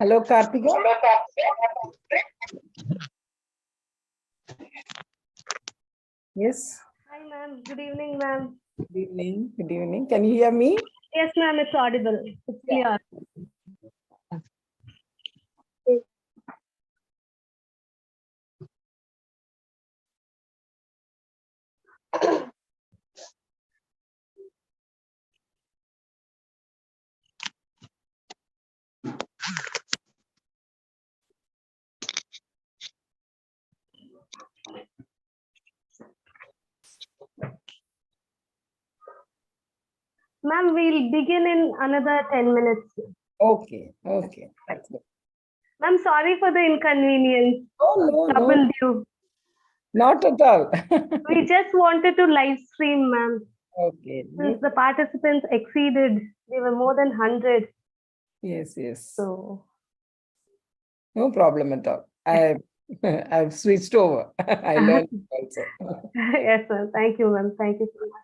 Hello, Kartika. Yes. Hi, ma'am. Good evening, ma'am. Good evening. Good evening. Can you hear me? Yes, ma'am. It's audible. It's clear. Ma'am, we'll begin in another 10 minutes. Okay. Okay. That's good. Ma'am, sorry for the inconvenience. Oh, no, Troubled no, you. not at all. We just wanted to live stream, ma'am. Okay. Since the participants exceeded, they were more than 100. Yes, yes. So, No problem at all. I've switched over. I learned also. yes, ma'am. Thank you, ma'am. Thank you so much.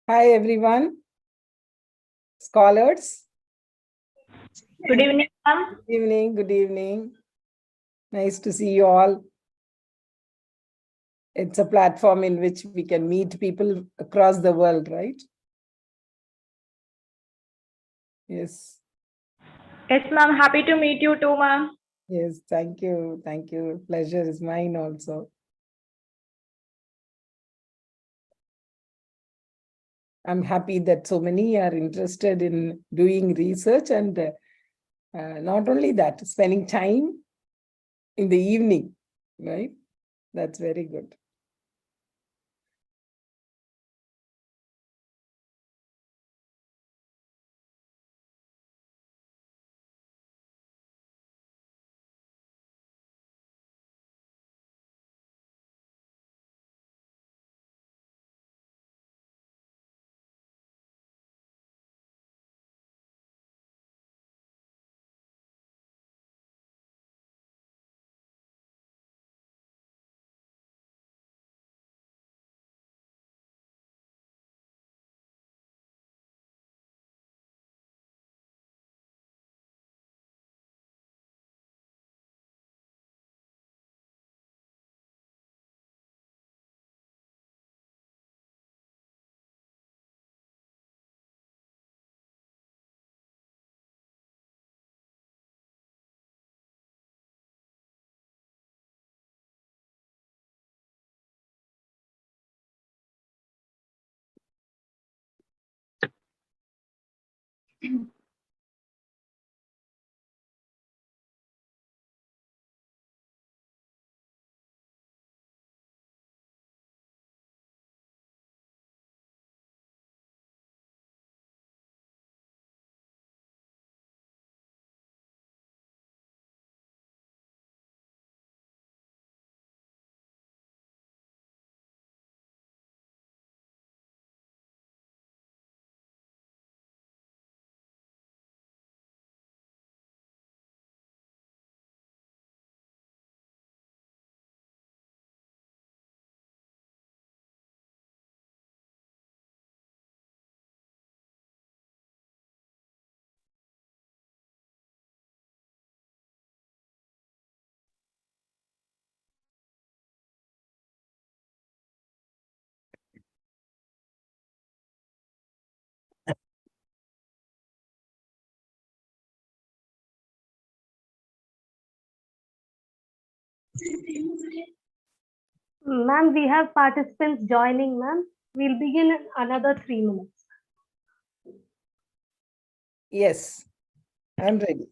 Hi, everyone. Scholars. Good evening, ma'am. Good evening. Good evening. Nice to see you all. It's a platform in which we can meet people across the world, right? Yes. Yes, ma'am. Happy to meet you too, ma'am. Yes, thank you. Thank you. Pleasure is mine also. I'm happy that so many are interested in doing research and not only that, spending time in the evening, right? That's very good. Ma'am, we have participants joining, ma'am. We'll begin in another 3 minutes. Yes, I'm ready.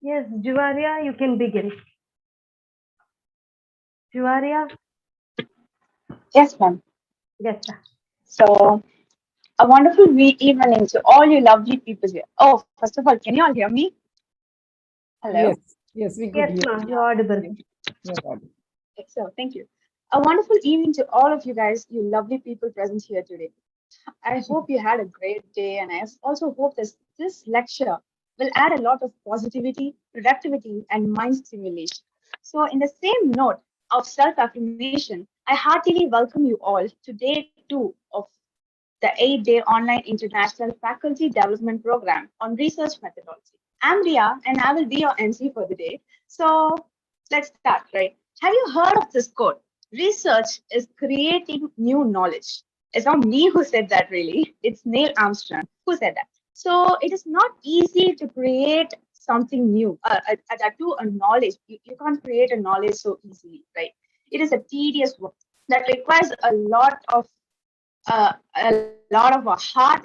Yes, Juvaria, you can begin. Juvaria, Yes, ma'am. yes, sir. So, a wonderful evening to all you lovely people here. Oh, first of all, can you all hear me? Hello? Yes, yes, we could Yes, hear ma'am, you. you're audible. You're audible. So, thank you. A wonderful evening to all of you guys, you lovely people present here today. I hope you had a great day, and I also hope this lecture will add a lot of positivity, productivity, and mind stimulation. So, in the same note of self affirmation, I heartily welcome you all to day 2 of the 8-day online international faculty development program on research methodology. I'm Ria, and I will be your MC for the day. So, let's start, right? Have you heard of this quote? Research is creating new knowledge. It's not me who said that, really. It's Neil Armstrong who said that. So it is not easy to create something new. To a knowledge, you can't create a knowledge so easily, right? It is a tedious work that requires a lot of heart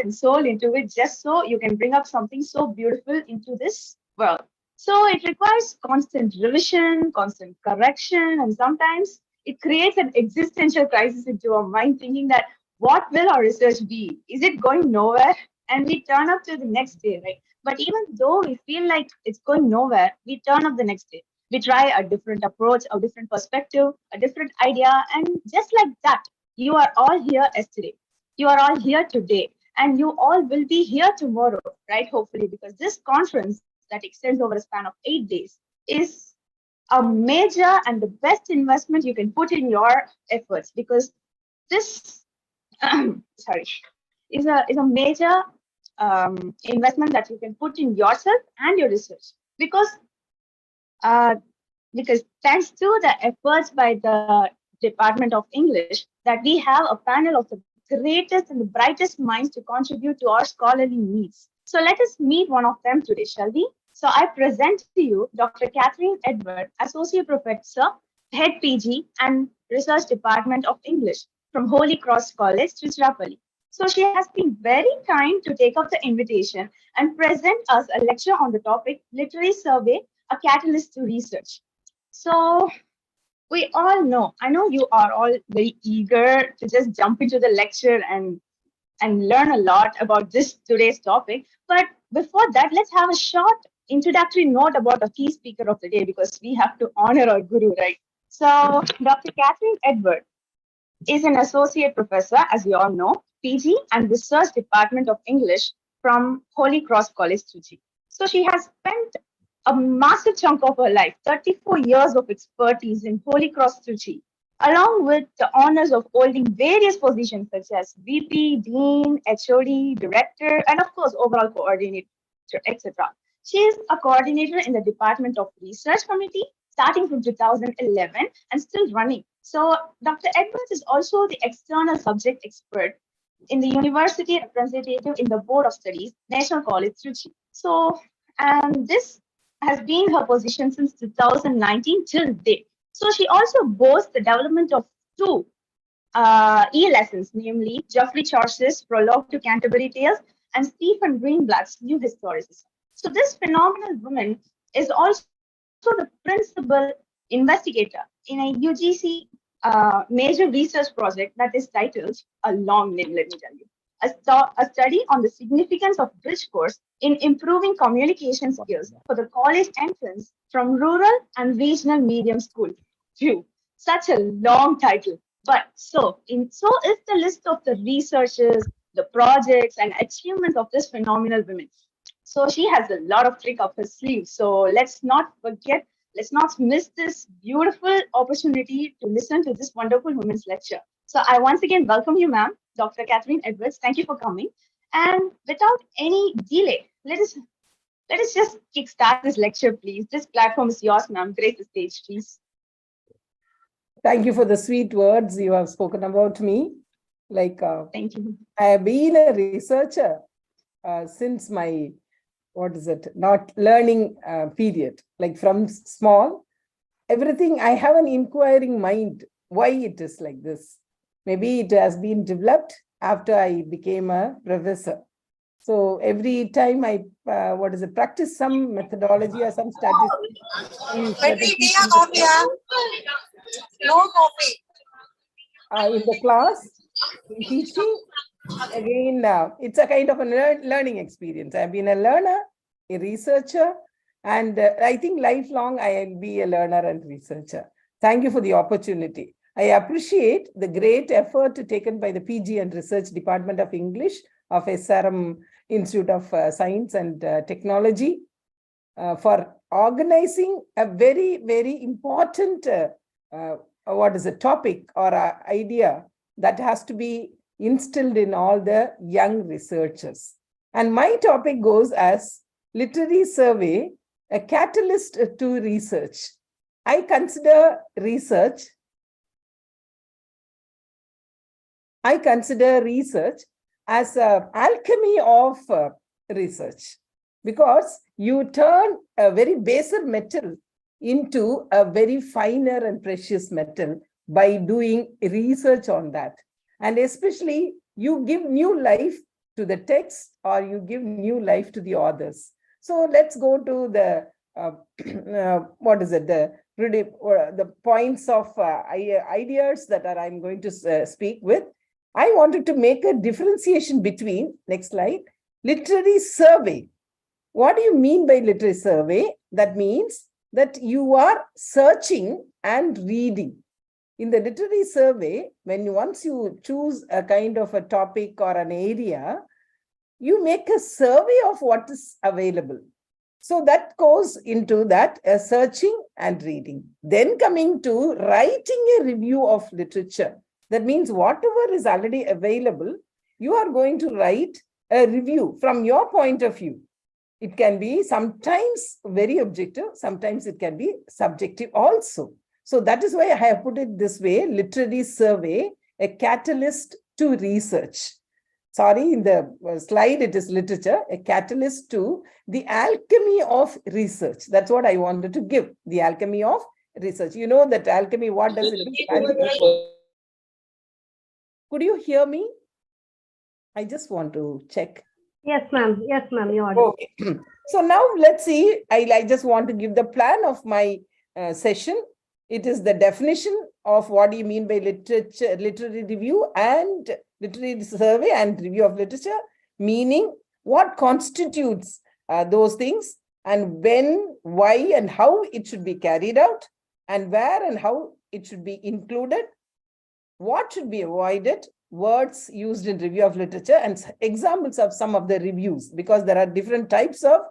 and soul into it, just so you can bring up something so beautiful into this world. So it requires constant revision, constant correction, and sometimes it creates an existential crisis into our mind, thinking that what will our research be? Is it going nowhere? And we turn up to the next day, right? But even though we feel like it's going nowhere, we turn up the next day. We try a different approach, a different perspective, a different idea, and just like that, you are all here yesterday. You are all here today, and you all will be here tomorrow, right? Hopefully, because this conference that extends over a span of 8 days is a major and the best investment you can put in your efforts, because this sorry is a major investment that you can put in yourself and your research, uh, because thanks to the efforts by the Department of English, that we have a panel of the greatest and the brightest minds to contribute to our scholarly needs. So let us meet one of them today, shall we? So I present to you Dr. Catherine Edward, Associate Professor, Head PG and Research Department of English from Holy Cross College, Tiruchirappalli. So she has been very kind to take up the invitation and present us a lecture on the topic Literary Survey, a Catalyst to Research. So we all know, I know you are all very eager to just jump into the lecture and learn a lot about this today's topic. But before that, let's have a short introductory note about a key speaker of the day, because we have to honor our guru, right? So Dr. Catherine Edward is an associate professor, as you all know, PG and Research Department of English from Holy Cross College, Trichy. So she has spent a massive chunk of her life, 34 years of expertise in Holy Cross, Trichy, along with the honors of holding various positions such as VP, Dean, HOD, Director, and of course, overall coordinator, etc. She is a coordinator in the Department of Research Committee starting from 2011 and still running. So Dr. Edwards is also the external subject expert in the university representative in the Board of Studies, National College, Trichy. So, and this has been her position since 2019 till date. So she also boasts the development of two e-lessons, namely Geoffrey Chaucer's Prologue to Canterbury Tales and Stephen Greenblatt's New Historicism. So this phenomenal woman is also the principal investigator in a UGC major research project that is titled, a long name, let me tell you, a study on the significance of bridge course in improving communication skills for the college entrance from rural and regional medium school. Phew, such a long title. But so is the list of the researches, the projects, and achievements of this phenomenal woman. So she has a lot of trick up her sleeve. So let's not miss this beautiful opportunity to listen to this wonderful women's lecture. So I once again welcome you, ma'am, Dr. Catherine Edwards. Thank you for coming. And without any delay, let us just kickstart this lecture, please. This platform is yours, ma'am. Grace the stage, please. Thank you for the sweet words you have spoken about me. Thank you. I have been a researcher since my, not learning period, like from small, everything. I have an inquiring mind, why it is like this. Maybe it has been developed after I became a professor. So every time I, practice some methodology or some statistics. No coffee. In the class, in teaching, again, it's a kind of a learning experience. I've been a learner, a researcher, and I think lifelong I'll be a learner and researcher. Thank you for the opportunity. I appreciate the great effort taken by the PG and Research Department of English of SRM Institute of Science and Technology for organizing a very, very important topic or idea that has to be instilled in all the young researchers. And my topic goes as literary survey, a catalyst to research. I consider research as an alchemy of research, because you turn a very baser metal into a very finer and precious metal by doing research on that. And especially you give new life to the text, or you give new life to the authors. So let's go to the, the points of ideas that I'm going to speak with. I wanted to make a differentiation between, next slide, literary survey. What do you mean by literary survey? That means that you are searching and reading. In the literary survey, once you choose a kind of a topic or an area, you make a survey of what is available. So that goes into that searching and reading. Then coming to writing a review of literature. That means whatever is already available, you are going to write a review from your point of view. It can be sometimes very objective, sometimes it can be subjective also. So that is why I have put it this way, literary survey, a catalyst to research. Sorry, in the slide it is literature, a catalyst to the alchemy of research. That's what I wanted to give, the alchemy of research. You know that alchemy, what does it do? Could you hear me? I just want to check. Yes, ma'am. Yes, ma'am. You are okay. So now let's see. I just want to give the plan of my session. It is the definition of what do you mean by literature, literary review and literary survey and review of literature, meaning what constitutes those things, and when, why, and how it should be carried out, and where and how it should be included, what should be avoided, words used in review of literature, and examples of some of the reviews, because there are different types of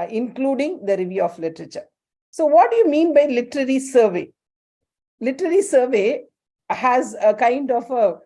including the review of literature. So what do you mean by literary survey? Literary survey has a kind of a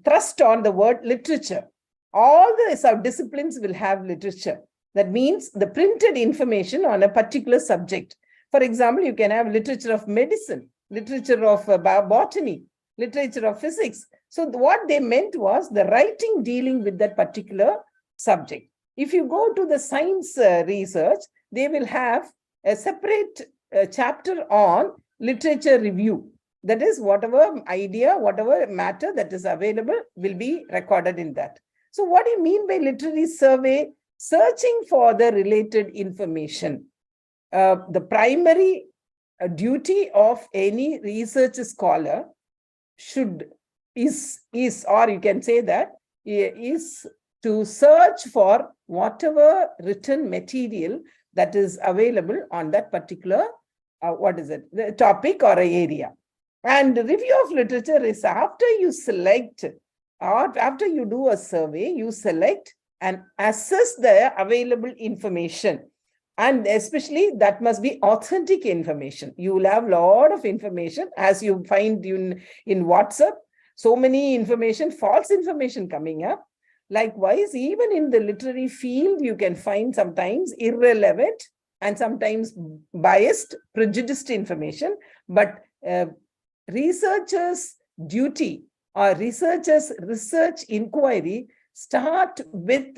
thrust on the word literature. All the sub-disciplines will have literature. That means the printed information on a particular subject. For example, you can have literature of medicine, literature of botany, literature of physics. So what they meant was the writing dealing with that particular subject. If you go to the science research, they will have a separate chapter on literature review. That is, whatever idea, whatever matter that is available will be recorded in that. So what do you mean by literary survey? Searching for the related information. The primary duty of any research scholar is, or you can say that, is to search for whatever written material that is available on that particular, the topic or area. And review of literature is after you select, or after you do a survey, you select and assess the available information. And especially that must be authentic information. You will have a lot of information, as you find in WhatsApp, so many information, false information coming up. Likewise, even in the literary field, you can find sometimes irrelevant and sometimes biased, prejudiced information. But researchers' duty or researchers' research inquiry start with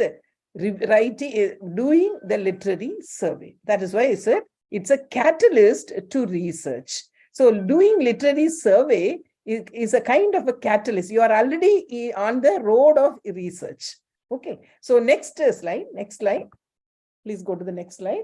writing, doing the literary survey. That is why I said it's a catalyst to research. So doing literary survey is a kind of a catalyst. You are already on the road of research. Okay, so next slide, please go to the next slide.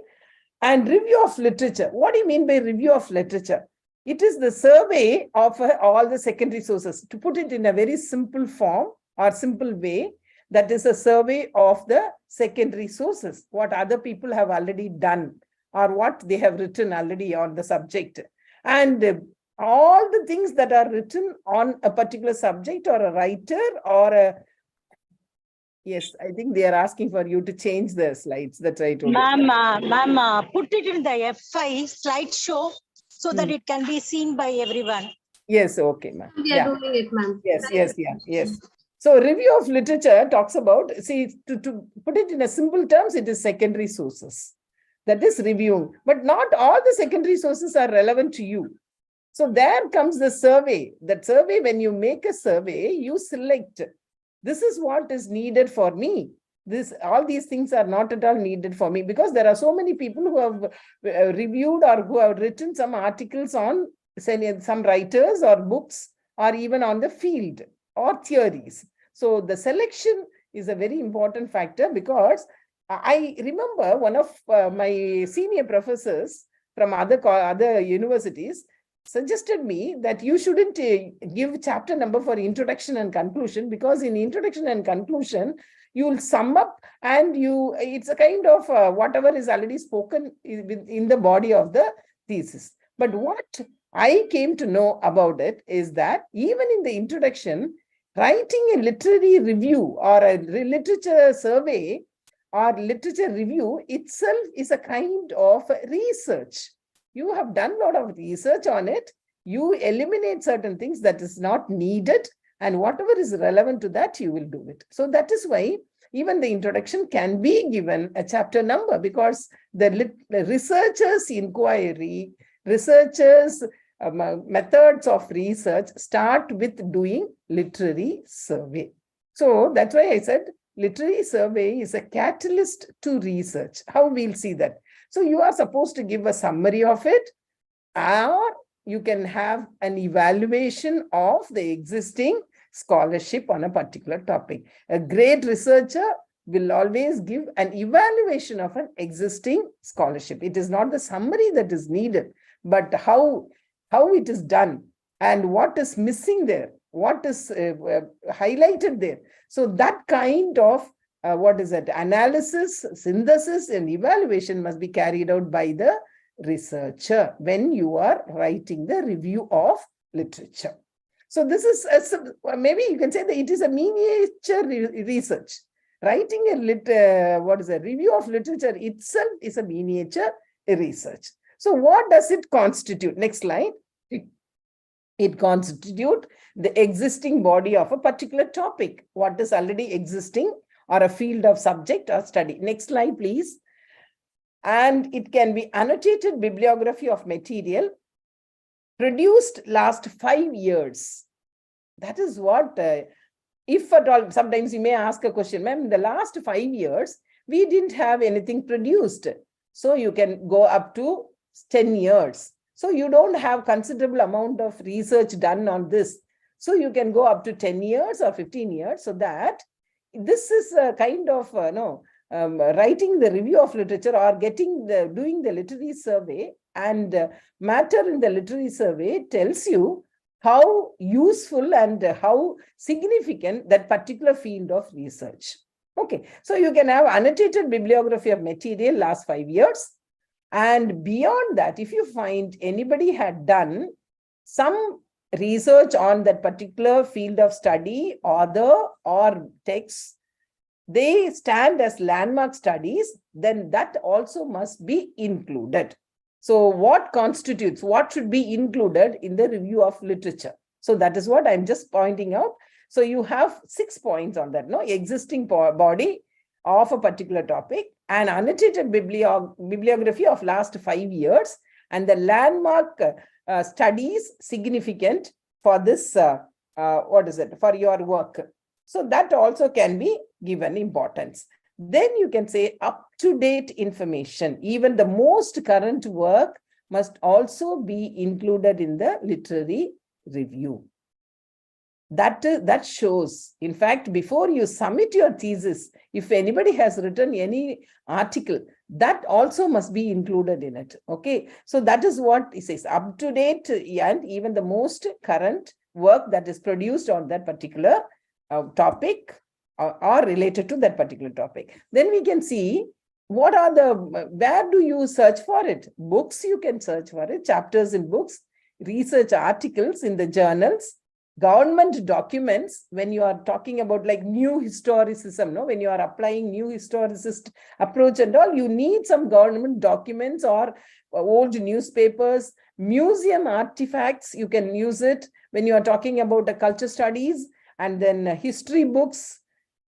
And review of literature. What do you mean by review of literature? It is the survey of all the secondary sources. To put it in a very simple form or simple way, that is a survey of the secondary sources, what other people have already done or what they have written already on the subject. And all the things that are written on a particular subject or a writer or a... Yes, I think they are asking for you to change the slides. That's right. Ma'am, put it in the F5 slideshow so that it can be seen by everyone. Yes, okay, ma'am. We are doing it, ma'am. Yes. So review of literature talks about, see, to put it in a simple terms, it is secondary sources. That is reviewing, but not all the secondary sources are relevant to you. So there comes the survey. That survey, when you make a survey, you select, this is what is needed for me. All these things are not at all needed for me, because there are so many people who have reviewed or who have written some articles on some writers or books or even on the field or theories. So the selection is a very important factor, because I remember one of my senior professors from other universities suggested me that you shouldn't give chapter number for introduction and conclusion, because in introduction and conclusion, you will sum up and it's a kind of whatever is already spoken in the body of the thesis. But what I came to know about it is that even in the introduction, writing a literary review or a literature survey or literature review itself is a kind of research. You have done a lot of research on it. You eliminate certain things that is not needed, and whatever is relevant to that, you will do it. So that is why even the introduction can be given a chapter number, because the researchers' inquiry, researchers' methods of research start with doing literary survey. So that's why I said literary survey is a catalyst to research. How we'll see that. So you are supposed to give a summary of it, or you can have an evaluation of the existing scholarship on a particular topic. A great researcher will always give an evaluation of an existing scholarship. It is not the summary that is needed, but how it is done and what is missing there, what is highlighted there. So that kind of analysis, synthesis, and evaluation must be carried out by the researcher when you are writing the review of literature. So this is, maybe you can say that it is a miniature research. Writing a review of literature itself is a miniature research. So what does it constitute? Next slide. It constitutes the existing body of a particular topic, what is already existing, or a field of subject or study. Next slide, please. And it can be annotated bibliography of material produced last 5 years. That is what, if at all, sometimes you may ask a question, ma'am, in the last 5 years, we didn't have anything produced. So you can go up to 10 years. So you don't have considerable amount of research done on this. So you can go up to 10 years or 15 years. So that this is a kind of, writing the review of literature or doing the literary survey, and matter in the literary survey tells you how useful and how significant that particular field of research. Okay, so you can have annotated bibliography of material last 5 years. And beyond that, if you find anybody had done some research on that particular field of study, author or text, they stand as landmark studies, then that also must be included. So what should be included in the review of literature? So that is what I'm just pointing out. So you have 6 points on that, existing body of a particular topic, an annotated bibliography of last 5 years, and the landmark studies significant for this, for your work. So that also can be given importance. Then you can say up-to-date information. Even the most current work must also be included in the literary review. that shows, in fact, before you submit your thesis, if anybody has written any article, that also must be included in it. Okay, so that is what it says, up to date and even the most current work that is produced on that particular topic or related to that particular topic. Then we can see what are the, where do you search for it? Books, you can search for it, chapters in books, research articles in the journals, government documents, when you are talking about like new historicism, no, when you are applying new historicist approach and all, you need some government documents or old newspapers, museum artifacts, you can use it when you are talking about the culture studies, and then history books,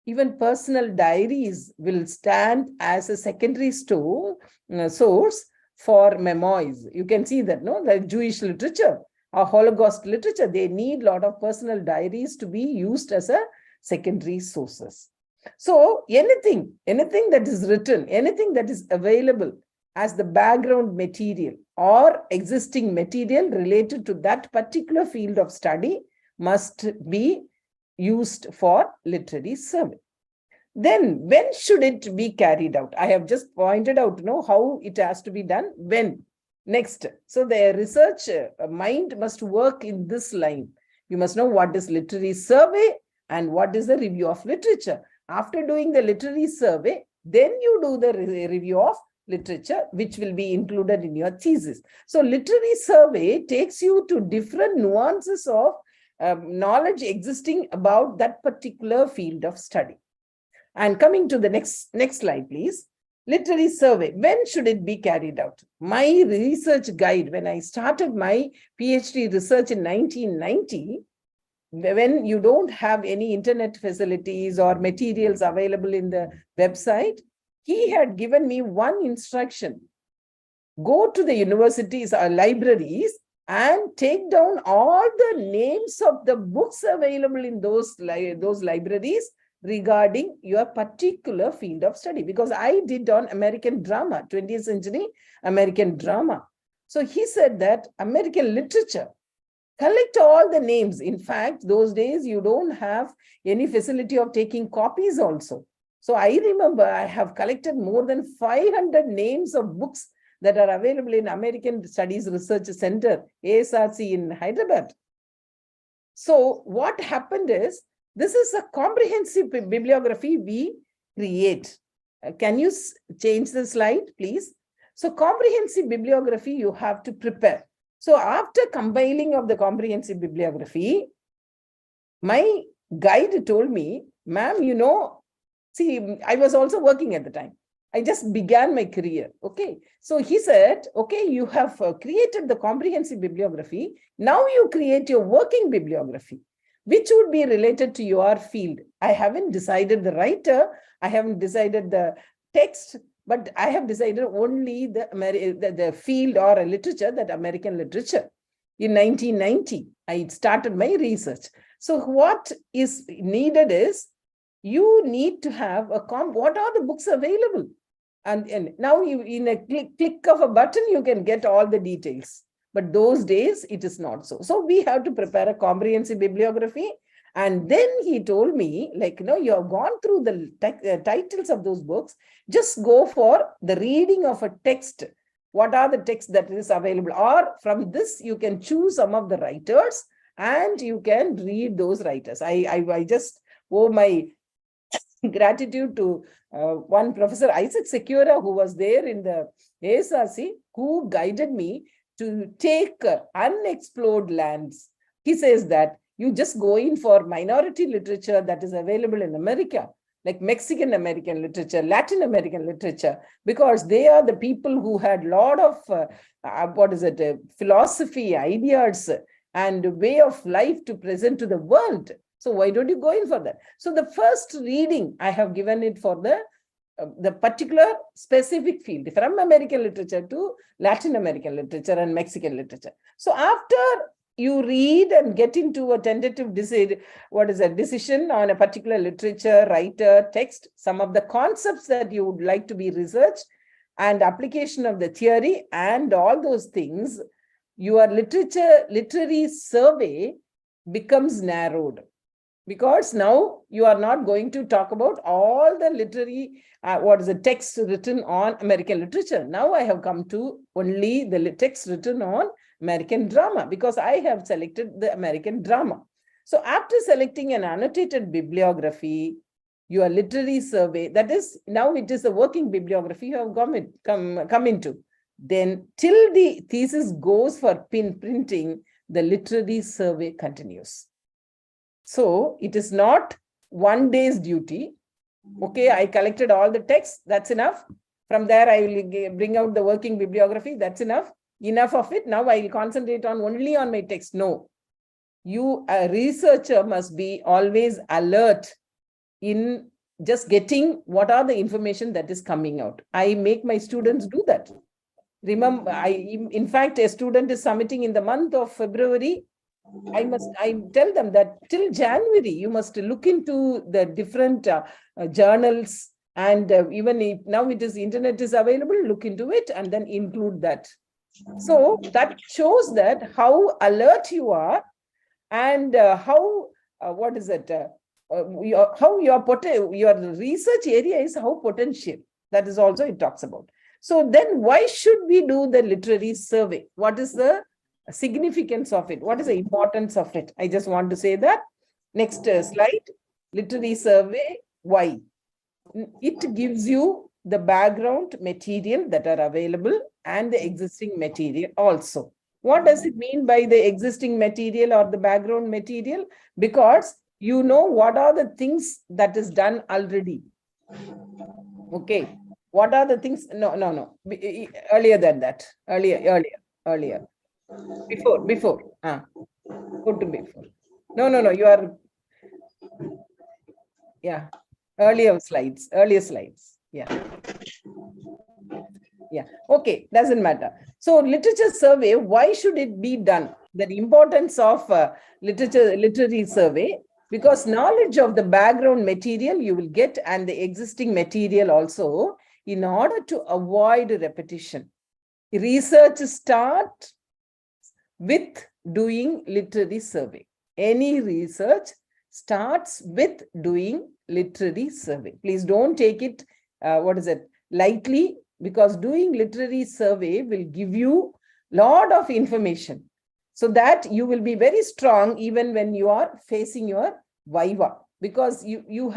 even personal diaries will stand as a secondary source for memoirs. You can see that, no, the Jewish literature or Holocaust literature, they need a lot of personal diaries to be used as a secondary sources. So anything that is written, anything that is available as the background material or existing material related to that particular field of study must be used for literary survey. Then when should it be carried out? I have just pointed out, how it has to be done. When? Next. So the research mind must work in this line. You must know what is literary survey and what is the review of literature. After doing the literary survey, then you do the review of literature, which will be included in your thesis. So literary survey takes you to different nuances of knowledge existing about that particular field of study. And coming to the next slide, please. Literary survey, when should it be carried out? My research guide, when I started my PhD research in 1990, when you don't have any internet facilities or materials available in the website, he had given me one instruction. Go to the universities or libraries and take down all the names of the books available in those libraries regarding your particular field of study, because I did on American drama, 20th century American drama. So he said that American literature, collect all the names. In fact, those days you don't have any facility of taking copies also. So I remember I have collected more than 500 names of books that are available in American Studies Research Center, ASRC in Hyderabad. So what happened is, this is a comprehensive bibliography we create. Can you change the slide, please? So comprehensive bibliography you have to prepare. So after compiling of the comprehensive bibliography, my guide told me, ma'am, see, I was also working at the time. I just began my career. Okay. So he said, okay, you have created the comprehensive bibliography. Now you create your working bibliography, which would be related to your field. I haven't decided the writer, I haven't decided the text, but I have decided only the field or a literature, that American literature. In 1990, I started my research. So what is needed is, you need to have what are the books available? And now you, in a click of a button, you can get all the details. But those days, it is not so. So we have to prepare a comprehensive bibliography. And then he told me, you have gone through the titles of those books. Just go for the reading of a text. What are the texts that is available? Or from this, you can choose some of the writers and you can read those writers. I just owe my gratitude to one Professor Isaac Secura, who was there in the ASRC, who guided me to take unexplored lands. He says that you just go in for minority literature that is available in America, like Mexican American literature, Latin American literature, because they are the people who had a lot of, philosophy, ideas, and way of life to present to the world. So why don't you go in for that? So the first reading, I have given it for the particular specific field, from American literature to Latin American literature and Mexican literature. So after you read and get into a tentative decision on a particular literature, writer, text, some of the concepts that you would like to be researched and application of the theory and all those things, your literary survey becomes narrowed. Because now you are not going to talk about all the literary, text written on American literature. Now I have come to only the text written on American drama, because I have selected the American drama. So after selecting an annotated bibliography, your literary survey, that is, now it is a working bibliography you have come into. Then till the thesis goes for printing, the literary survey continues. So it is not one day's duty. Okay, I collected all the texts, that's enough. From there, I will bring out the working bibliography, that's enough. Enough of it. Now I will concentrate only on my text. No. You, a researcher, must be always alert in just getting what are the information that is coming out. I make my students do that. Remember, in fact, a student is submitting in the month of February. I tell them that till January, you must look into the different journals, and even if now internet is available, look into it and then include that. So that shows that how alert you are, and how your research area is how potential. That is also it talks about. So then why should we do the literary survey? What is the significance of it? What is the importance of it? I just want to say that. Next slide, literary survey, why? It gives you the background material that are available and the existing material also. What does it mean by the existing material or the background material? Because you know what are the things that is done already. Okay. What are the things? No. Earlier than that. Earlier. Before. Go to before. No. You are. Yeah. Earlier slides. Yeah. Okay. Doesn't matter. So literature survey, why should it be done? The importance of literary survey, because knowledge of the background material you will get and the existing material also, in order to avoid repetition. Research starts with doing literary survey. Any research starts with doing literary survey. Please don't take it, lightly, because doing literary survey will give you a lot of information, so that you will be very strong even when you are facing your viva, because you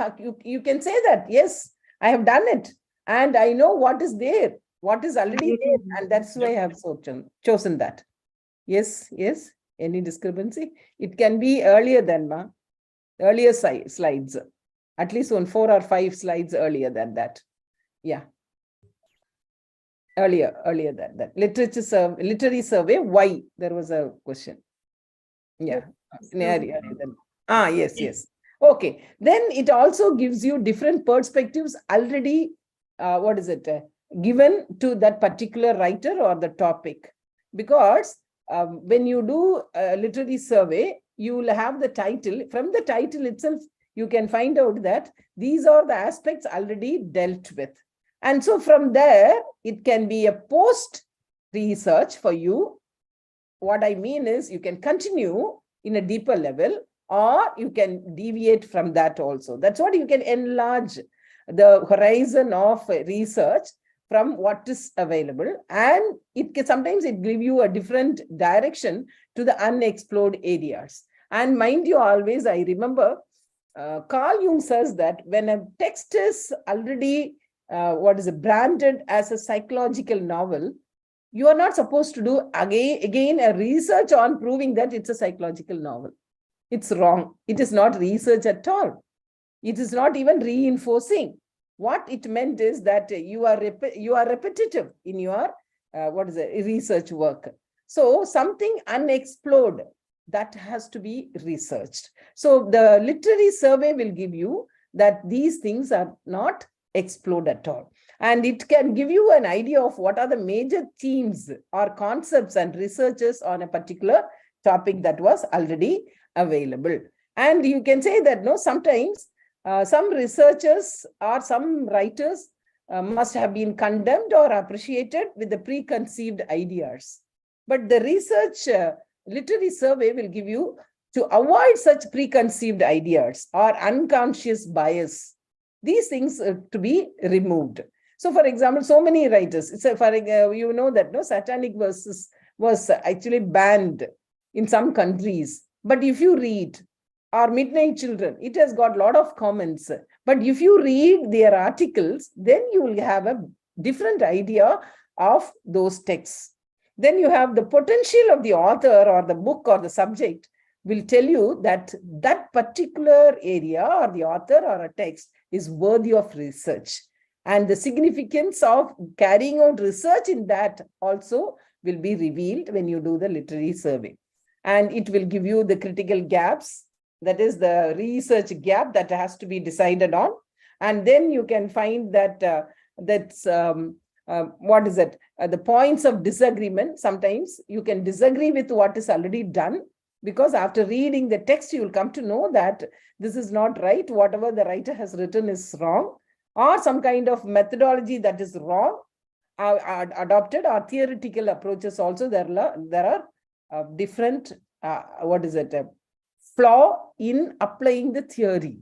can say that, yes, I have done it and I know what is there, what is already there, and that's why I have chosen that. Yes. Any discrepancy? It can be earlier than earlier slides, at least on 4 or 5 slides earlier than that. Yeah. Earlier than that. Literary survey, why? There was a question. Yeah. Yes. Okay. Then it also gives you different perspectives already, given to that particular writer or the topic. Because when you do a literary survey, you will have the title. From the title itself, you can find out that these are the aspects already dealt with. And so from there, it can be a post-research for you. What I mean is you can continue in a deeper level, or you can deviate from that also. That's what you can enlarge the horizon of research from what is available. And sometimes it gives you a different direction to the unexplored areas. And mind you, always, I remember Carl Jung says that when a text is already branded as a psychological novel, you are not supposed to do again a research on proving that it's a psychological novel. It's wrong. It is not research at all. It is not even reinforcing. What it meant is that you are repetitive in your research work. So something unexplored, that has to be researched. So the literary survey will give you that these things are not explored at all. And it can give you an idea of what are the major themes or concepts and researches on a particular topic that was already available. And you can say that sometimes some researchers or some writers must have been condemned or appreciated with the preconceived ideas. But the research literary survey will give you to avoid such preconceived ideas or unconscious bias, these things to be removed. So, for example, so many writers, you know that no satanic verses was actually banned in some countries. But if you read our Midnight Children, it has got a lot of comments. But if you read their articles, then you will have a different idea of those texts. Then you have the potential of the author or the book or the subject will tell you that that particular area or the author or a text is worthy of research. And the significance of carrying out research in that also will be revealed when you do the literary survey. And it will give you the critical gaps, that is the research gap that has to be decided on. And then you can find that the points of disagreement. Sometimes you can disagree with what is already done, because after reading the text, you will come to know that this is not right. Whatever the writer has written is wrong, or some kind of methodology that is wrong are adopted, or theoretical approaches also. There are different, flaw in applying the theory.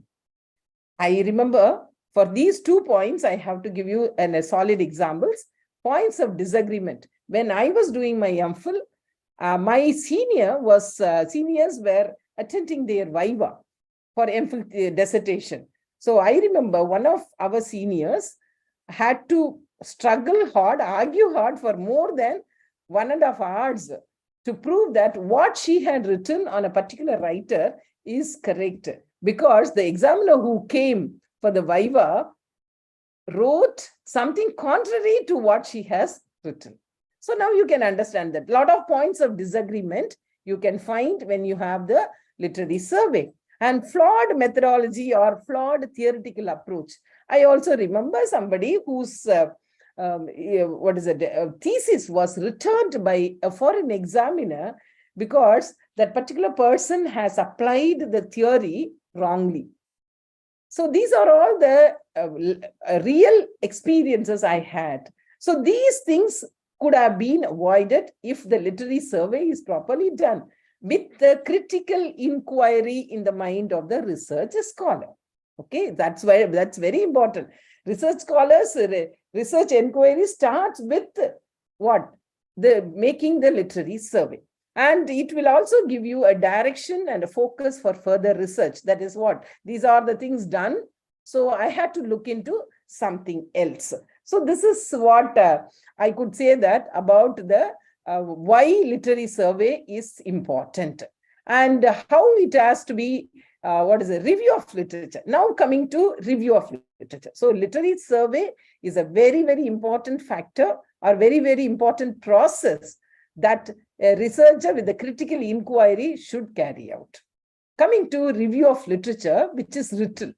I remember for these 2 points, I have to give you a solid examples. Points of disagreement. When I was doing my MPhil, my seniors were attending their viva for MPhil dissertation. So I remember one of our seniors had to struggle hard, argue hard for more than 1.5 hours to prove that what she had written on a particular writer is correct, because the examiner who came for the viva wrote something contrary to what she has written. So now you can understand that a lot of points of disagreement you can find when you have the literary survey. And flawed methodology or flawed theoretical approach. I also remember somebody whose thesis was returned by a foreign examiner because that particular person has applied the theory wrongly. So these are all the real experiences I had. So these things could have been avoided if the literary survey is properly done with the critical inquiry in the mind of the research scholar. Okay, that's very important. Research scholars, research inquiry starts with what? Making the literary survey. And it will also give you a direction and a focus for further research. That is what? These are the things done. So I had to look into something else. So this is what I could say that about the why literary survey is important and how it has to be, review of literature. Now coming to review of literature. So literary survey is a very, very important factor or very, very important process that a researcher with the critical inquiry should carry out. Coming to review of literature, which is written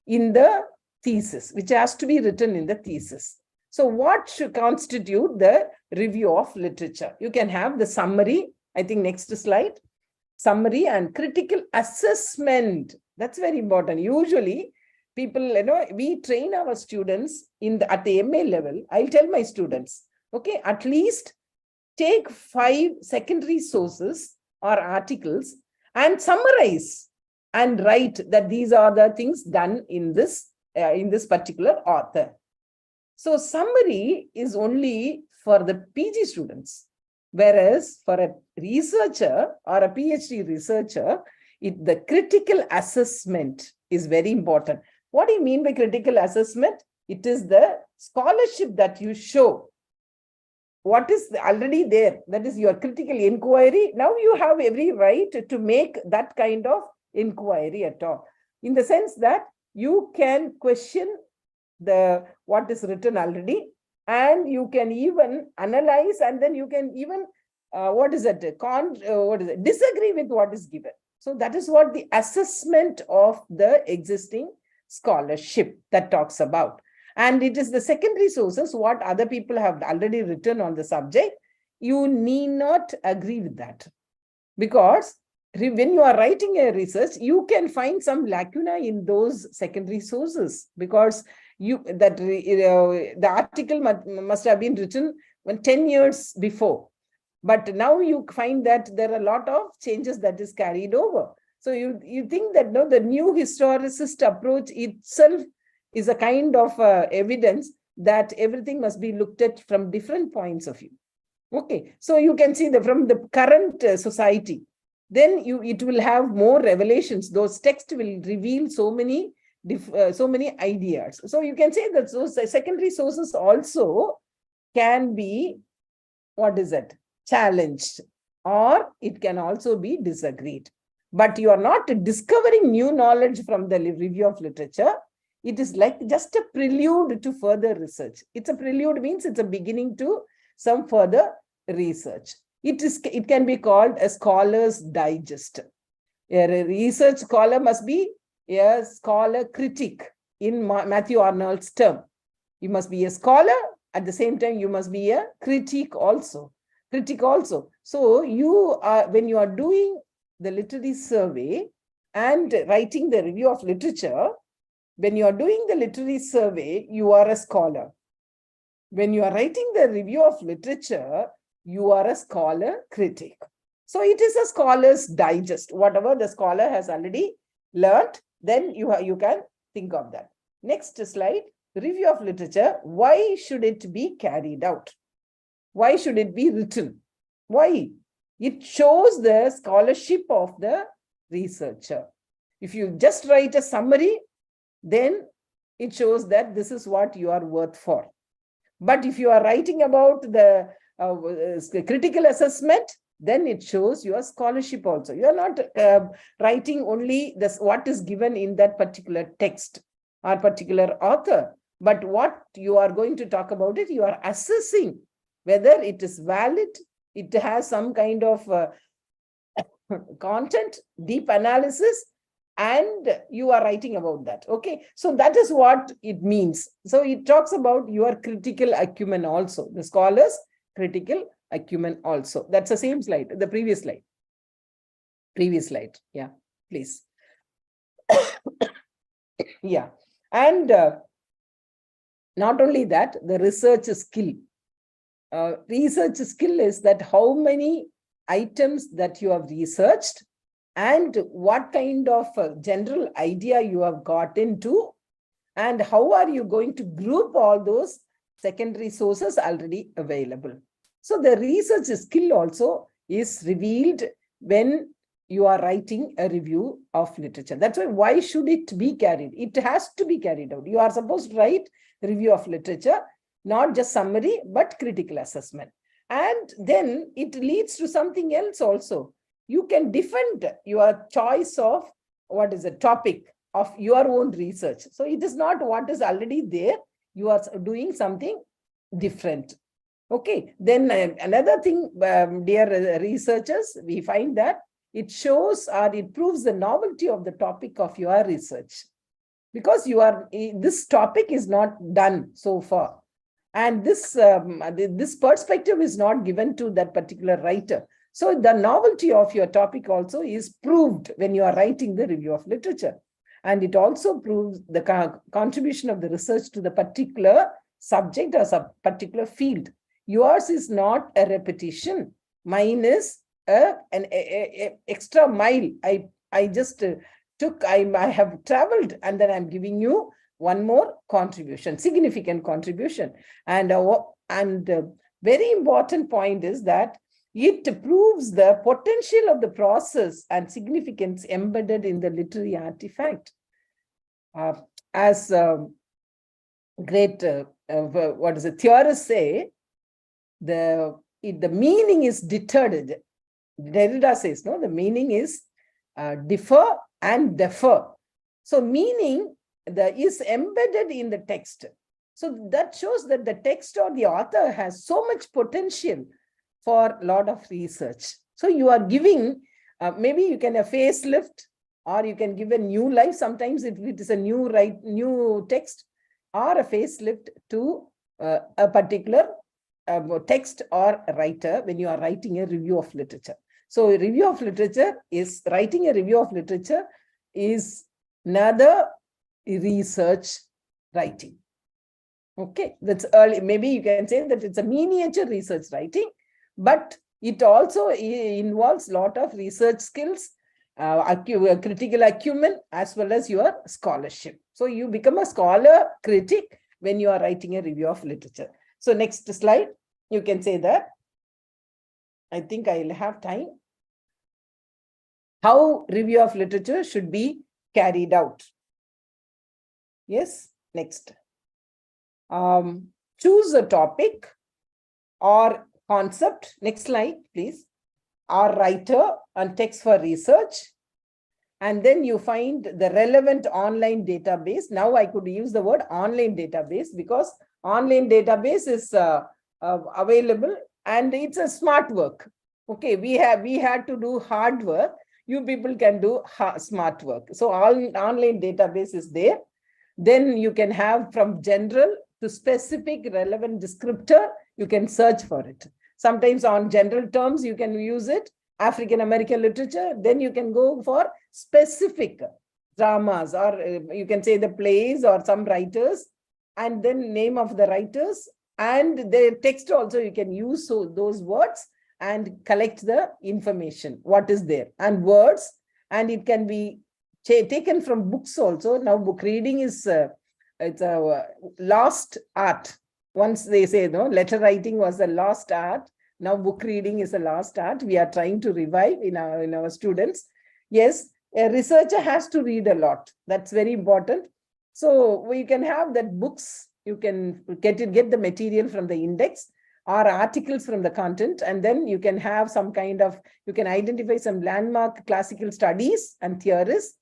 in the thesis, which has to be written in the thesis. So what should constitute the review of literature? You can have the summary. I think next slide. Summary and critical assessment. That's very important. Usually people, we train our students at the MA level. I'll tell my students, okay, at least take 5 secondary sources or articles and summarize and write that these are the things done in this particular author. So summary is only for the PG students, whereas for a researcher or a PhD researcher, the critical assessment is very important. What do you mean by critical assessment? It is the scholarship that you show. What is already there? That is your critical inquiry. Now you have every right to make that kind of inquiry at all, in the sense that you can question what is written already, and you can even analyze, and then you can even disagree with what is given. So that is what the assessment of the existing scholarship that talks about. And it is the secondary sources, what other people have already written on the subject. You need not agree with that, because when you are writing a research, you can find some lacuna in those secondary sources, because the article must have been written 10 years before. But now you find that there are a lot of changes that is carried over. So you think that no, the new historicist approach itself is a kind of evidence that everything must be looked at from different points of view. Okay, so you can see that from the current society, then it will have more revelations. Those texts will reveal so many ideas. So you can say that those secondary sources also can be, what is it, challenged, or it can also be disagreed. But you are not discovering new knowledge from the review of literature. It is like just a prelude to further research. It's a prelude means it's a beginning to some further research. It can be called a scholar's digest. A research scholar must be a scholar critic in Matthew Arnold's term. You must be a scholar, at the same time you must be a critic also. So you are, when you are doing the literary survey and writing the review of literature, when you are doing the literary survey, you are a scholar. When you are writing the review of literature, you are a scholar critic. So it is a scholar's digest. Whatever the scholar has already learned, then you can think of that. Next slide, review of literature. Why should it be carried out? Why should it be written? Why? It shows the scholarship of the researcher. If you just write a summary, then it shows that this is what you are worth for. But if you are writing about the critical assessment, then it shows your scholarship also. You are not writing only this, what is given in that particular text or particular author, but what you are going to talk about it, you are assessing whether it is valid, it has some kind of content, deep analysis, and you are writing about that. Okay, so that is what it means. So it talks about your critical acumen also, the scholar's critical acumen also. That's the same slide, the previous slide. Yeah, please. Yeah, and not only that, the research skill. Research skill is that how many items that you have researched and what kind of general idea you have got into, and how are you going to group all those secondary sources already available. So the research skill also is revealed when you are writing a review of literature. That's why should it be carried? It has to be carried out. You are supposed to write review of literature, not just summary, but critical assessment. And then it leads to something else also. You can defend your choice of what is the topic of your own research. So it is not what is already there. You are doing something different. Okay, then another thing, dear researchers, we find that it shows or it proves the novelty of the topic of your research, because this topic is not done so far, and this perspective is not given to that particular writer. So the novelty of your topic also is proved when you are writing the review of literature, and it also proves the contribution of the research to the particular subject or particular field. Yours is not a repetition. Mine is an extra mile. I just took, I have traveled, and then I'm giving you one more contribution, significant contribution. And very important point is that it proves the potential of the process and significance embedded in the literary artifact. As great, theorists say, the meaning is deterred. Derrida says, no, the meaning is differ and defer. So meaning is embedded in the text. So that shows that the text or the author has so much potential for a lot of research. So you are giving, maybe you can a facelift, or you can give a new life. Sometimes if it is a new text, or a facelift to a particular text or writer when you are writing a review of literature. So writing a review of literature is another research writing. Okay, that's early. Maybe you can say that it's a miniature research writing, but It also involves a lot of research skills, critical acumen, as well as your scholarship. So you become a scholar critic when you are writing a review of literature. So next slide, you can say that. I think I'll have time. How review of literature should be carried out. Yes, next. Choose a topic or concept. Next slide, please. Or writer and text for research. And then you find the relevant online database. Now I could use the word online database because online database is available and it's a smart work. Okay, we had to do hard work. You people can do smart work. So all online database is there. Then you can have from general to specific relevant descriptor, you can search for it. Sometimes on general terms, you can use it, African American literature, then you can go for specific dramas, or you can say the plays or some writers, and then name of the writers, and their text also you can use those words and collect the information, what is there, and words, and it can be taken from books also. Now book reading is it's a lost art. Once they say, no, letter writing was a lost art. Now book reading is a lost art. We are trying to revive in our students. Yes, a researcher has to read a lot. That's very important. So we can have that books, you can get the material from the index or articles from the content, and then you can have some kind of, you can identify some landmark classical studies and theories,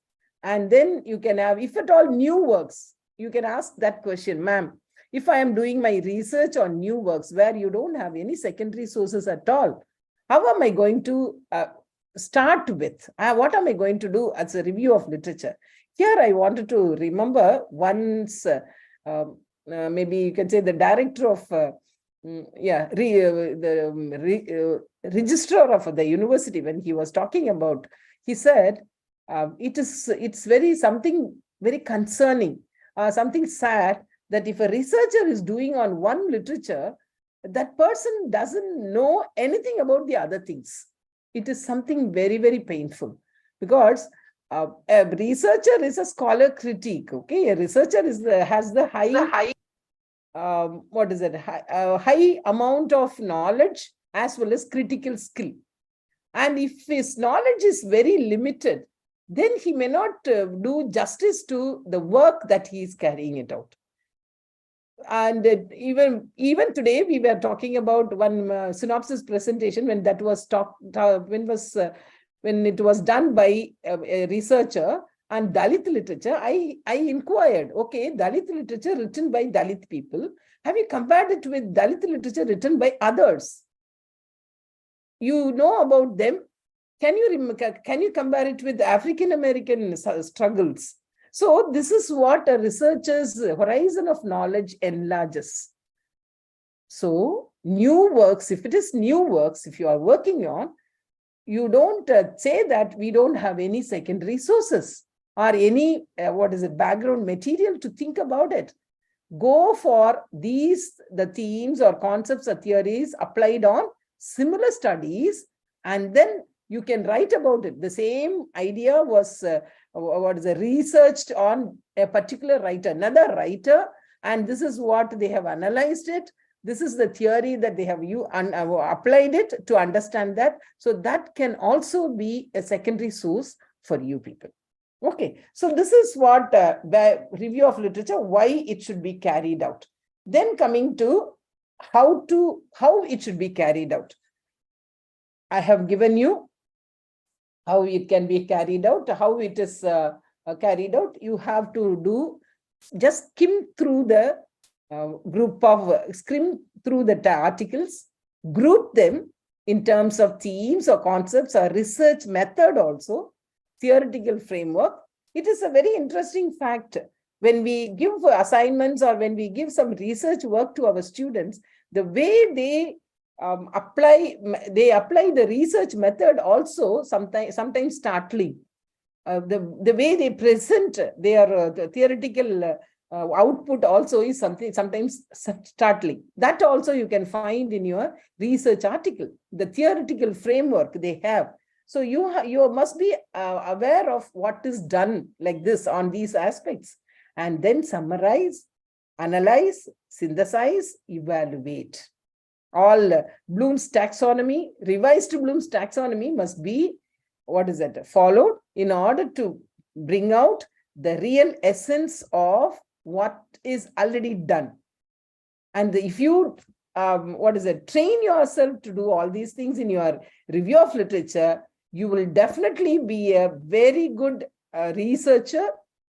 and then you can have, if at all new works, you can ask that question, ma'am, if I am doing my research on new works where you don't have any secondary sources at all, how am I going to start with? What am I going to do as a review of literature? Here I wanted to remember once, maybe you can say the director of, registrar of the university, when he was talking about, he said, it's something very concerning, something sad, that if a researcher is doing on one literature, that person doesn't know anything about the other things. It is something very, very painful, because a researcher is a scholar critique. Okay, a researcher has the high high amount of knowledge as well as critical skill. And if his knowledge is very limited, then he may not do justice to the work that he is carrying it out. And even today, we were talking about one synopsis presentation when that was when it was done by a researcher on Dalit literature. I inquired, okay, Dalit literature written by Dalit people, have you compared it with Dalit literature written by others? You know about them. Can you compare it with African American struggles? So this is what a researcher's horizon of knowledge enlarges. So new works, if it is new works, if you are working on, you don't say that we don't have any secondary sources or any, background material to think about it. Go for the themes or concepts or theories applied on similar studies, and then you can write about it. The same idea was researched on a particular writer, another writer, and this is what they have analyzed it. This is the theory that they have applied it to understand that. So that can also be a secondary source for you people. Okay, so this is what the review of literature, why it should be carried out. Then coming to how it should be carried out. I have given you how it can be carried out, how it is carried out. You have to just skim through the articles, group them in terms of themes or concepts or research method also, theoretical framework. It is a very interesting fact. When we give assignments or when we give some research work to our students, the way they apply the research method also sometimes startling. The way they present their theoretical output also is something sometimes startling. That also you can find in your research article, the theoretical framework they have. So you must be aware of what is done like this on these aspects, and then summarize, analyze, synthesize, evaluate. All Bloom's taxonomy, revised Bloom's taxonomy must be, followed in order to bring out the real essence of what is already done. And if you, train yourself to do all these things in your review of literature, you will definitely be a very good researcher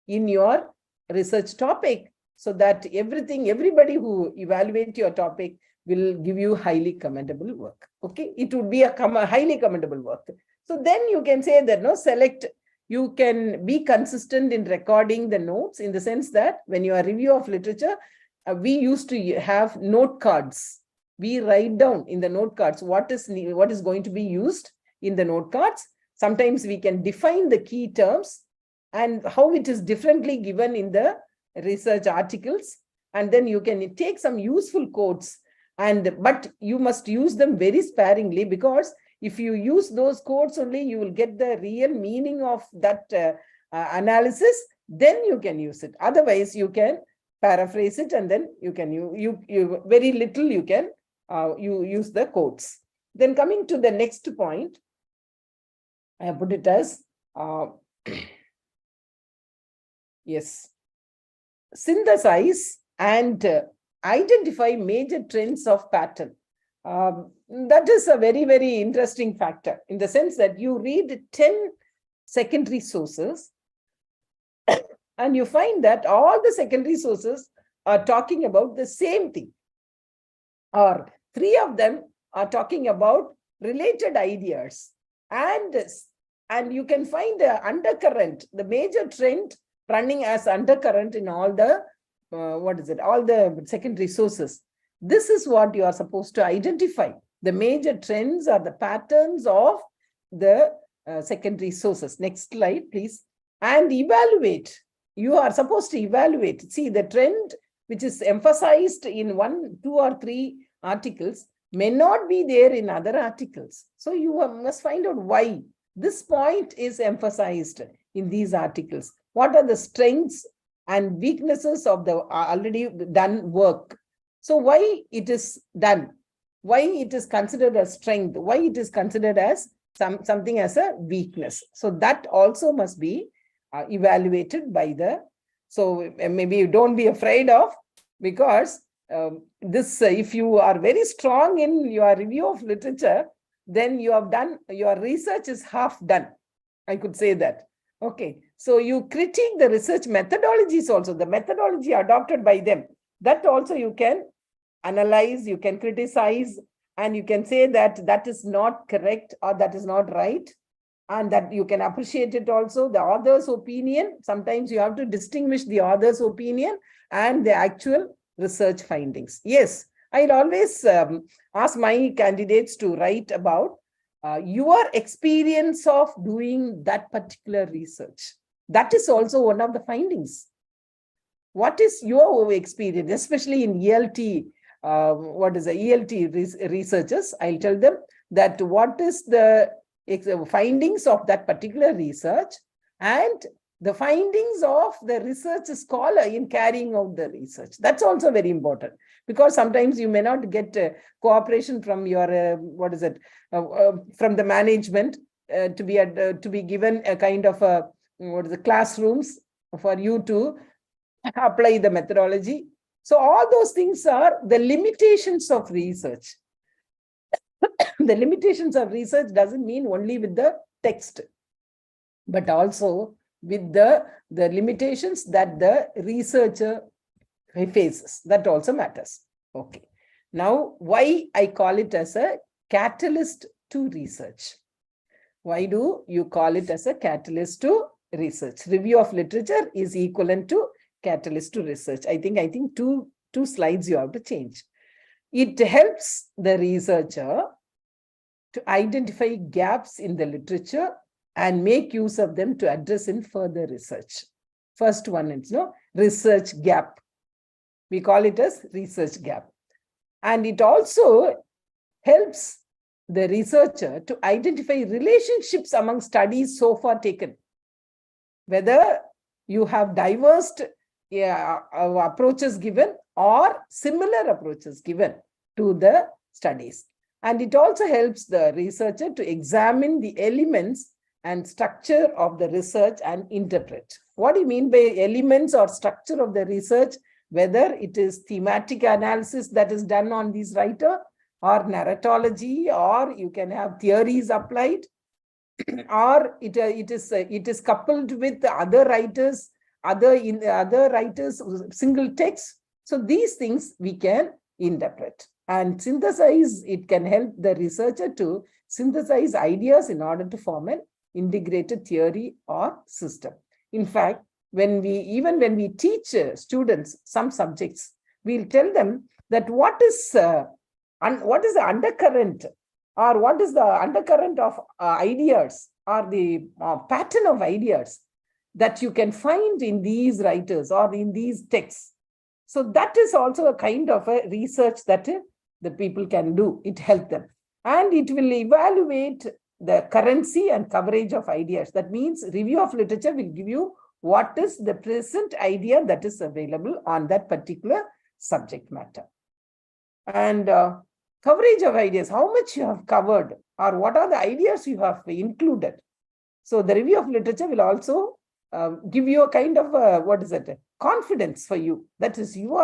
in your research topic, so that everybody who evaluate your topic will give you highly commendable work. Okay, it would be a highly commendable work. So then you can say that you can be consistent in recording the notes, in the sense that when you are review of literature, we used to have note cards. We write down in the note cards what is going to be used in the note cards. Sometimes we can define the key terms and how it is differently given in the research articles. And then you can take some useful quotes, but you must use them very sparingly, because if you use those quotes only, you will get the real meaning of that analysis. Then you can use it. Otherwise, you can paraphrase it, and then you can you very little you can you use the quotes. Then coming to the next point, I put it as yes, synthesize and identify major trends of pattern. That is a very, very interesting factor, in the sense that you read 10 secondary sources and you find that all the secondary sources are talking about the same thing, or 3 of them are talking about related ideas, and you can find the undercurrent, the major trend running as undercurrent in all the all the secondary sources. This is what you are supposed to identify. The major trends are the patterns of the secondary sources. Next slide, please. And evaluate. You are supposed to evaluate. See, the trend which is emphasized in 1, 2, or 3 articles may not be there in other articles. So you must find out why this point is emphasized in these articles. What are the strengths and weaknesses of the already done work? So why it is done, why it is considered as strength, why it is considered as something as a weakness. So that also must be evaluated by so maybe you don't be afraid of, because this, if you are very strong in your review of literature, then you have done, your research is half done. I could say that. Okay, so you critique the research methodologies also, the methodology adopted by them. That also you can analyze, you can criticize, and you can say that that is not correct or that is not right, and that you can appreciate it also. The author's opinion, sometimes you have to distinguish the author's opinion and the actual research findings. Yes, I'll always ask my candidates to write about your experience of doing that particular research. That is also one of the findings. What is your experience, especially in ELT? ELT researchers? I'll tell them that what is the findings of that particular research and the findings of the research scholar in carrying out the research. That's also very important, because sometimes you may not get cooperation from your from the management to be given a kind of classrooms for you to apply the methodology. So all those things are the limitations of research. The limitations of research doesn't mean only with the text, but also with the limitations that the researcher faces. That also matters. Okay. Now, why I call it as a catalyst to research? Why do you call it as a catalyst to research? Review of literature is equivalent to catalyst to research. I think two slides you have to change. It helps the researcher to identify gaps in the literature and make use of them to address in further research. First one is research gap. We call it as research gap. And it also helps the researcher to identify relationships among studies so far taken. Whether you have diverse approaches given or similar approaches given to the studies. And it also helps the researcher to examine the elements and structure of the research and interpret. What do you mean by elements or structure of the research? Whether it is thematic analysis that is done on this writer, or narratology, or you can have theories applied, or it is coupled with other writers, other writers, single text. So these things we can interpret and synthesize. It can help the researcher to synthesize ideas in order to form an integrated theory or system. In fact, when we teach students some subjects, we'll tell them that what is the undercurrent, or what is the undercurrent of ideas, or the pattern of ideas that you can find in these writers or in these texts. So that is also a kind of a research that the people can do. It helps them, and it will evaluate the currency and coverage of ideas. That means review of literature will give you what is the present idea that is available on that particular subject matter. And coverage of ideas, how much you have covered, or what are the ideas you have included. So the review of literature will also give you a kind of confidence for you. That is, you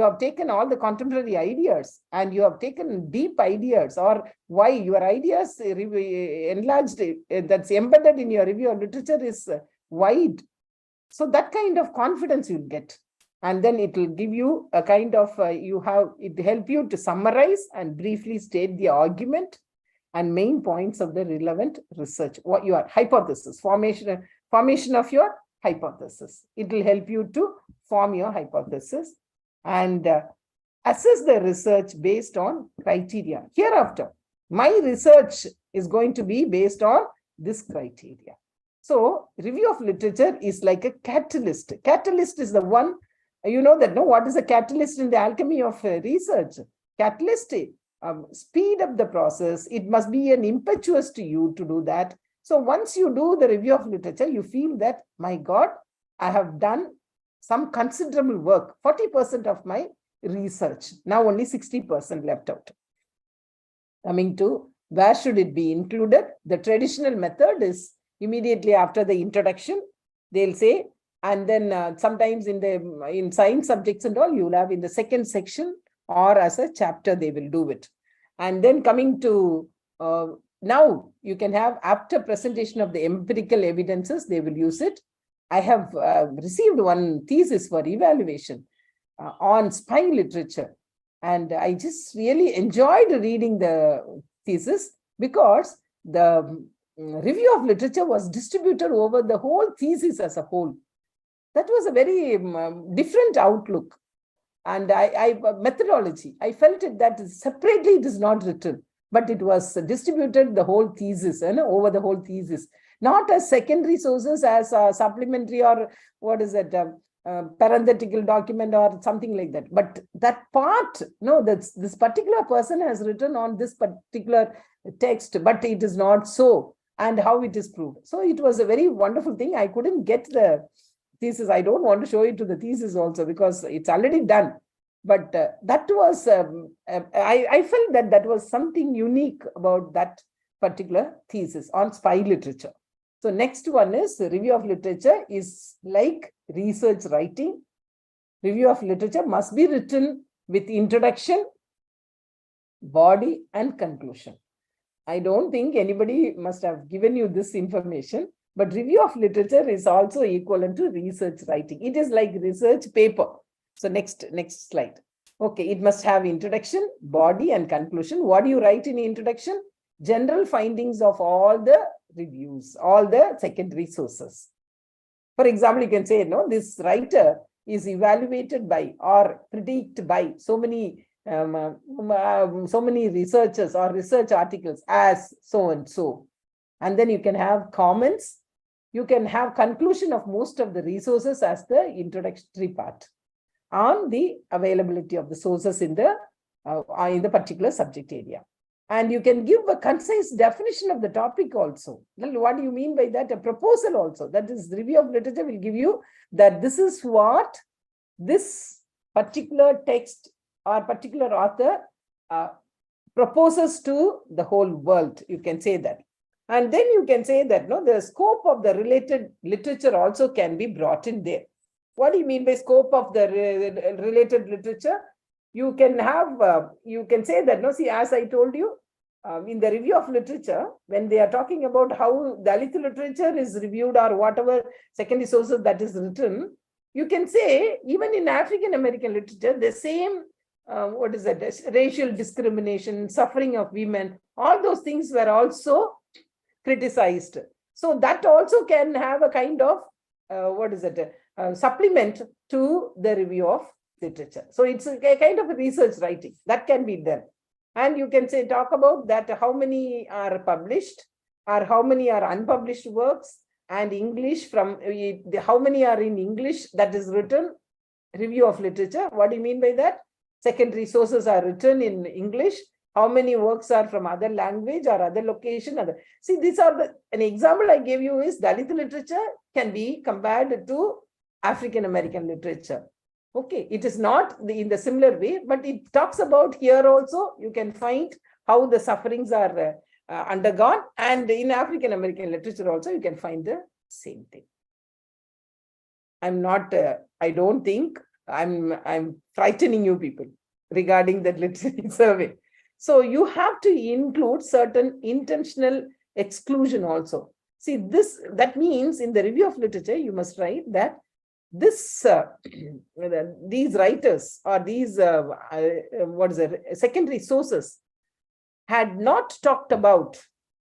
have taken all the contemporary ideas, and you have taken deep ideas, or why your ideas enlarged, that's embedded in your review of literature is wide. So that kind of confidence you'll get. And then it will give you a kind of, it help you to summarize and briefly state the argument and main points of the relevant research. What your hypothesis, formation of your hypothesis. It will help you to form your hypothesis and assess the research based on criteria. Hereafter, my research is going to be based on this criteria. So review of literature is like a catalyst. Catalyst is the one, you know that, no? What is a catalyst in the alchemy of research? Catalyst, speed up the process. It must be an impetus to you to do that. So once you do the review of literature, you feel that, my God, I have done some considerable work, 40% of my research. Now only 60% left out. Coming to where should it be included? The traditional method is immediately after the introduction, they'll say, and then sometimes in science subjects and all, you'll have in the second section or as a chapter, they will do it. And then coming to now, you can have after presentation of the empirical evidences, they will use it. I have received one thesis for evaluation on spy literature. And I just really enjoyed reading the thesis because the review of literature was distributed over the whole thesis as a whole. That was a very different outlook. And methodology, I felt it that separately it is not written, but it was distributed the whole thesis and over the whole thesis, not as secondary sources, as supplementary or parenthetical document or something like that. But that part, no, this particular person has written on this particular text, but it is not so, and how it is proved. So it was a very wonderful thing. I couldn't get the thesis. I don't want to show it to the thesis also because it's already done. But that was, I felt that was something unique about that particular thesis on spy literature. So next one is review of literature is like research writing. Review of literature must be written with introduction, body, and conclusion. I don't think anybody must have given you this information, but review of literature is also equivalent to research writing. It is like research paper. So next slide. Okay, it must have introduction, body, and conclusion. What do you write in introduction? General findings of all the reviews, all the secondary sources. For example, you can say, no, this writer is evaluated by or critiqued by so many researchers or research articles as so and so. And then you can have comments you can have conclusion of most of the resources as the introductory part on the availability of the sources in the particular subject area. And you can give a concise definition of the topic also. Well, what do you mean by that? A proposal also. That is, review of literature will give you that this is what this particular text or particular author proposes to the whole world. You can say that. And then you can say that the scope of the related literature also can be brought in there. What do you mean by scope of the related literature? You can have, you can say that, see, as I told you, in the review of literature, when they are talking about how Dalit literature is reviewed or whatever secondary sources that is written, you can say even in African American literature, the same, racial discrimination, suffering of women, all those things were also criticized. So that also can have a kind of, supplement to the review of literature. So it's a kind of a research writing that can be done. And you can say, talk about that, how many are published or how many are unpublished works, and English from how many are in English that is written, review of literature. What do you mean by that? Secondary sources are written in English. How many works are from other language or other location? See, these are an example I gave you is Dalit literature can be compared to African American literature. Okay, it is not in the similar way, but it talks about here also, you can find how the sufferings are undergone, and in African American literature also, you can find the same thing. I don't think I'm frightening you people regarding that literary survey. So you have to include certain intentional exclusion also. See, that means in the review of literature, you must write that these writers or these secondary sources had not talked about.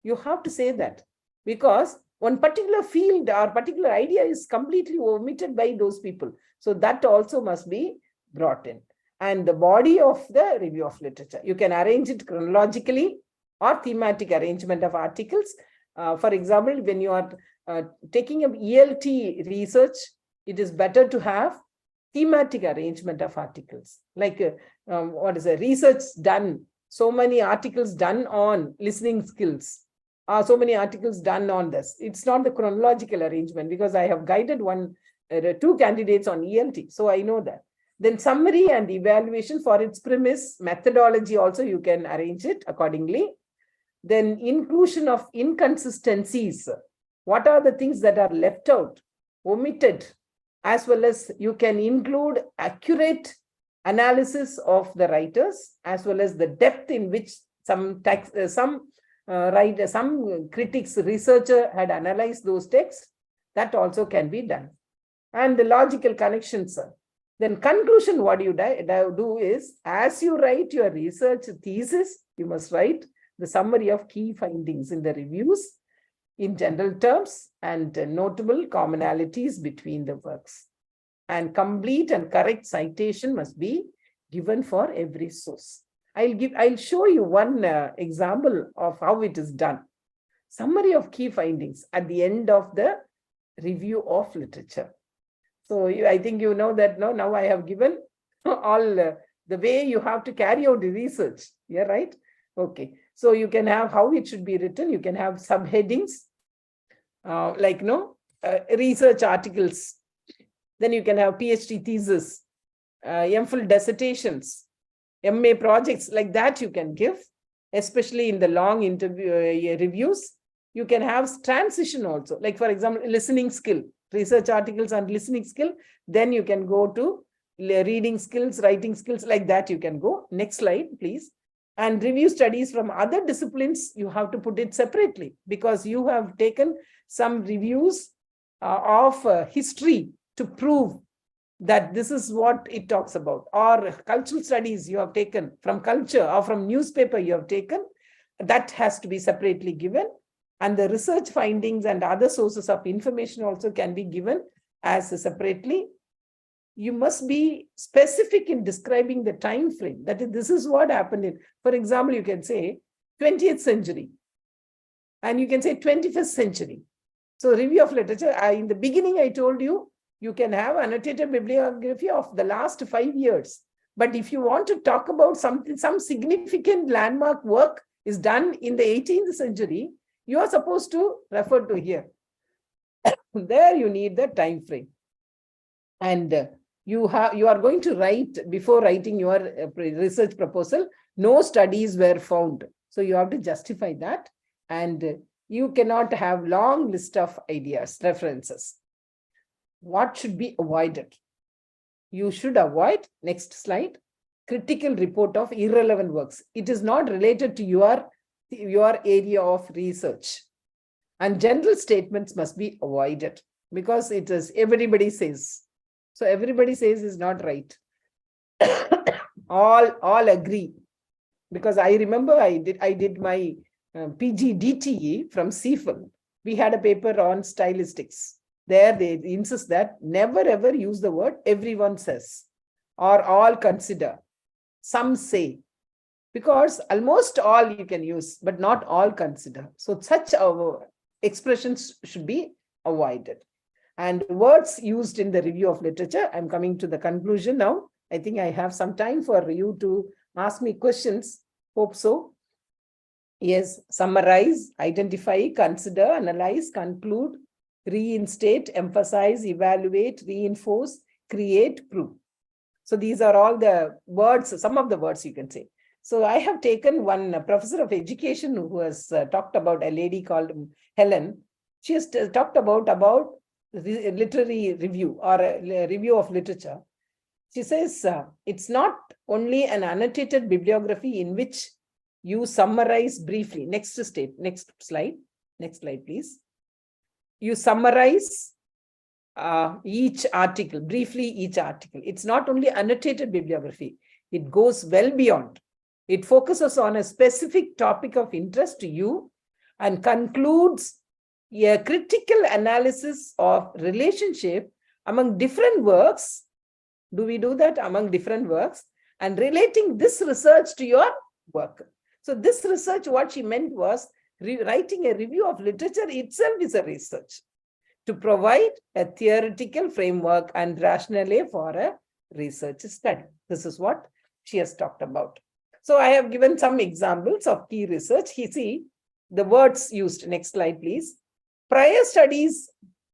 You have to say that, because one particular field or particular idea is completely omitted by those people. So that also must be brought in. And the body of the review of literature, you can arrange it chronologically or thematic arrangement of articles. For example, when you are taking up ELT research, it is better to have thematic arrangement of articles. Like research done, so many articles done on listening skills, so many articles done on this. It's not the chronological arrangement, because I have guided two candidates on ELT, so I know that. Then summary and evaluation for its premise, methodology also you can arrange it accordingly. Then inclusion of inconsistencies. What are the things that are left out, omitted, as well as you can include accurate analysis of the writers, as well as the depth in which some critics, researcher had analyzed those texts. That also can be done. And the logical connections. Then conclusion, what you do is, as you write your research thesis, you must write the summary of key findings in the reviews in general terms and notable commonalities between the works. And complete and correct citation must be given for every source. I'll show you one example of how it is done. Summary of key findings at the end of the review of literature. So I think you know that now I have given all the way you have to carry out the research. Yeah, right? Okay. So you can have how it should be written. You can have subheadings research articles. Then you can have PhD thesis, MPhil dissertations, MA projects, like that you can give, especially in the long interview reviews. You can have transition also, like for example, listening skill, research articles on listening skill. Then you can go to reading skills, writing skills, like that you can go. Next slide, please. And review studies from other disciplines, you have to put it separately, because you have taken some reviews of history to prove that this is what it talks about, or cultural studies you have taken from culture or from newspaper you have taken, that has to be separately given. And the research findings and other sources of information also can be given as separately. You must be specific in describing the time frame. That is, this is what happened in, for example, you can say 20th century, and you can say 21st century. So review of literature, in the beginning, I told you, you can have annotated bibliography of the last 5 years. But if you want to talk about something, some significant landmark work is done in the 18th century, you are supposed to refer to here. There you need the time frame. And you are going to write, before writing your research proposal, no studies were found. So you have to justify that. And you cannot have long list of ideas, references. What should be avoided? You should avoid, next slide, critical report of irrelevant works. It is not related to your area of research. And general statements must be avoided because it is everybody says. So everybody says is not right. all agree. Because I remember I did my PG DTE from CFL. We had a paper on stylistics. There they insist that never ever use the word everyone says or all consider. Some say, because almost all you can use, but not all consider. So such expressions should be avoided. And words used in the review of literature, I'm coming to the conclusion now. I think I have some time for you to ask me questions. Hope so. Yes, summarize, identify, consider, analyze, conclude, reinstate, emphasize, evaluate, reinforce, create, prove. So these are all the words, some of the words you can say. So I have taken one professor of education who has talked about, a lady called Helen. She has talked about literary review or a review of literature. She says it's not only an annotated bibliography in which you summarize briefly. Next slide, please. You summarize each article, briefly each article. It's not only annotated bibliography. It goes well beyond. It focuses on a specific topic of interest to you and concludes a critical analysis of relationship among different works. Do we do that among different works? And relating this research to your work. So this research, what she meant was writing a review of literature itself is a research to provide a theoretical framework and rationale for a research study. This is what she has talked about. So I have given some examples of key research. See the words used. Next slide, please. Prior studies,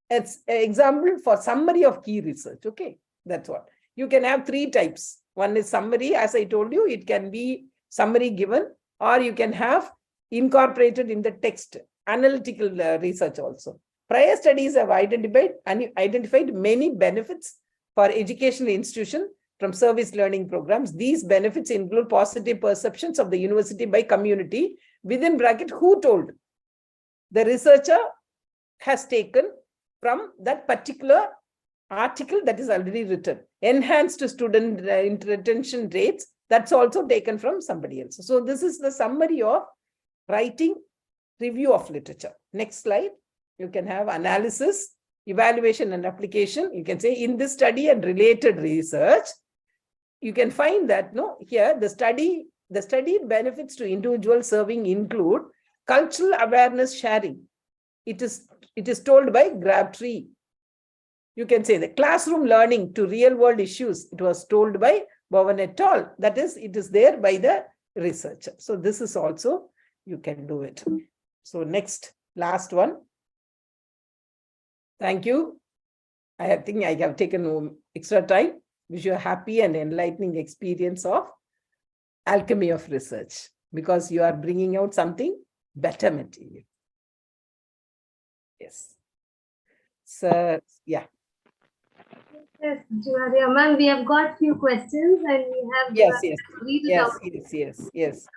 it's an example for summary of key research. Okay, that's what. You can have 3 types. One is summary. As I told you, it can be summary given, or you can have incorporated in the text, analytical research also. Prior studies have identified many benefits for educational institutions from service learning programs. These benefits include positive perceptions of the university by community, within bracket, who told. The researcher has taken from that particular article that is already written. Enhanced student retention rates, that's also taken from somebody else. So this is the summary of writing review of literature. Next slide. You can have analysis, evaluation and application. You can say in this study and related research, you can find that here the study benefits to individuals serving include cultural awareness sharing. It is told by Crabtree. You can say the classroom learning to real world issues. It was told by Bowen et al. That is, it is there by the researcher. So this is also, you can do it. So next, last one. Thank you. I think I have taken extra time. Wish you a happy and enlightening experience of alchemy of research, because you are bringing out something better material. Yes. So, yeah. Yes, Junaria ma'am, we have got few questions and we have read it out. Yes.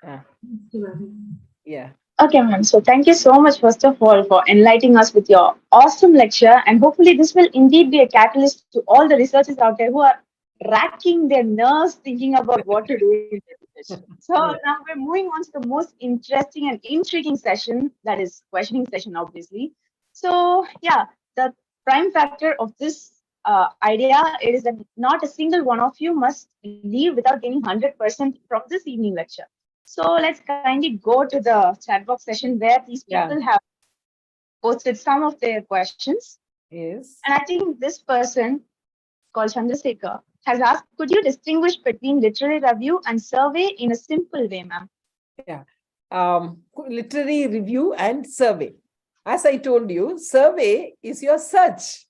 Yeah. Okay, ma'am. So thank you so much, first of all, for enlightening us with your awesome lecture. And hopefully this will indeed be a catalyst to all the researchers out there who are racking their nerves thinking about what to do in research. So now we're moving on to the most interesting and intriguing session, that is questioning session, obviously. So yeah, the prime factor of this idea is that not a single one of you must leave without getting 100% from this evening lecture. So let's kindly go to the chat box session where these people have posted some of their questions. Yes. And I think this person called Chandrasekhar has asked, could you distinguish between literary review and survey in a simple way, ma'am? Yeah. Literary review and survey. As I told you, survey is your search.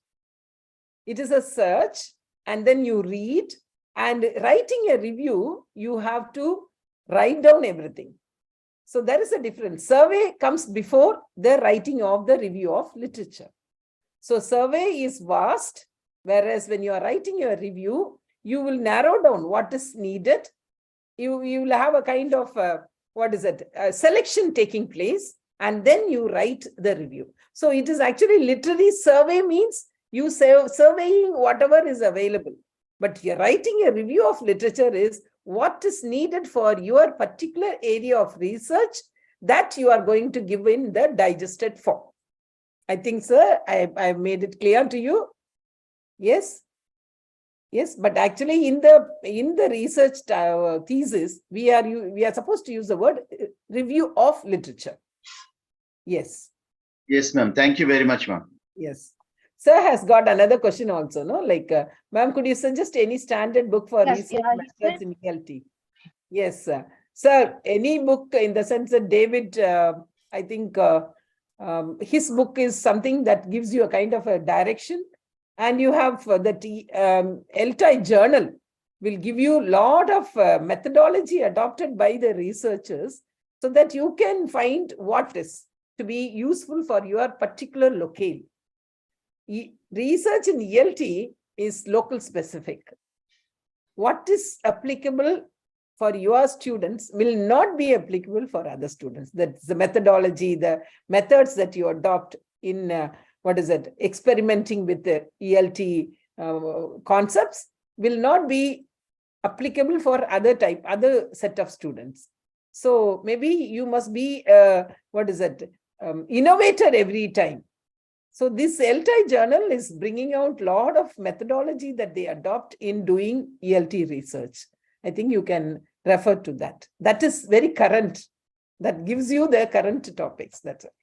It is a search, and then you read, and writing a review, you have to write down everything. So there is a difference. Survey comes before the writing of the review of literature. So survey is vast, whereas when you are writing your review, you will narrow down what is needed. You will have a kind of, a selection taking place, and then you write the review. So it is actually literary survey means you surveying whatever is available. But you're writing a review of literature is what is needed for your particular area of research that you are going to give in the digested form. I think, sir, I've made it clear to you. Yes. Yes, but actually in the research thesis, we are supposed to use the word review of literature. Yes. Yes, ma'am. Thank you very much, ma'am. Yes. Sir has got another question also, no? Like, ma'am, could you suggest any standard book for research methods in ELT? Yes, sir. Sir, any book in the sense that David, I think his book is something that gives you a kind of a direction. And you have the ELT journal will give you a lot of methodology adopted by the researchers so that you can find what is to be useful for your particular locale. Research in ELT is local specific. What is applicable for your students will not be applicable for other students. That's the methodology, the methods that you adopt in experimenting with the ELT concepts will not be applicable for other set of students. So maybe you must be innovator every time. So this ELT journal is bringing out a lot of methodology that they adopt in doing ELT research. I think you can refer to that. That is very current. That gives you the current topics. That's it.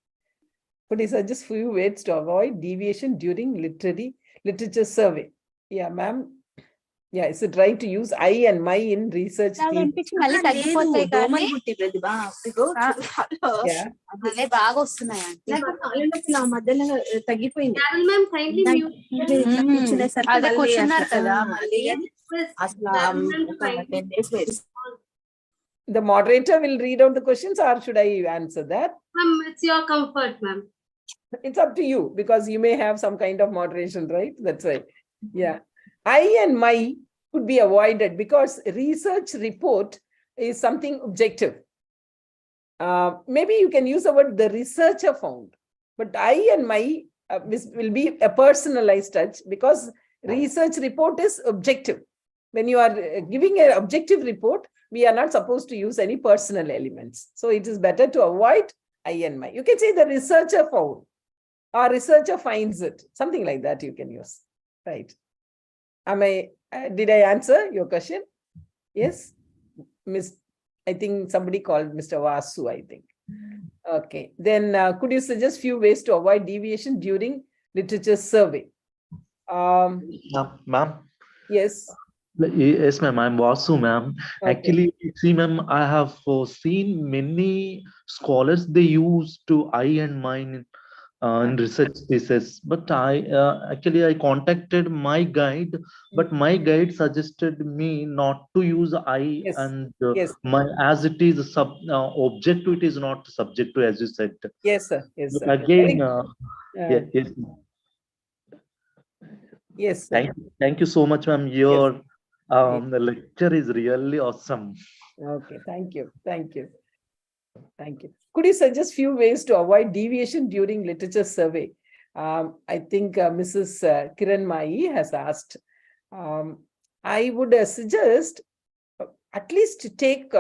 Could you suggest few ways to avoid deviation during literature survey? Yeah, ma'am. Yeah, is it right to use I and my in research? Yeah. The moderator will read out the questions, or should I answer that? It's your comfort, ma'am. It's up to you, because you may have some kind of moderation, right? That's right. Yeah. I and my could be avoided because research report is something objective. Maybe you can use the word the researcher found, but I and my will be a personalized touch, because research report is objective. When you are giving an objective report, we are not supposed to use any personal elements. So it is better to avoid I and my. You can say the researcher found or researcher finds it. Something like that you can use. Right. Did I answer your question? Yes. I think somebody called Mr. Vasu, I think. Okay. Then could you suggest few ways to avoid deviation during literature survey? Ma'am. Yes. Yes, ma'am. I'm Vasu, ma'am. Okay. Actually, see, ma'am, I have seen many scholars, they use to I and mine in research thesis, but I contacted my guide, but my guide suggested me not to use I and my, as it is object to it is not subject to, as you said. Yes, sir. Yes, sir. Again, yes. Yes. Thank you so much, ma'am. Your the lecture is really awesome. Okay, thank you. Thank you. Thank you. Could you suggest few ways to avoid deviation during literature survey? I think Mrs. Kiran Mai has asked. I would suggest at least to take,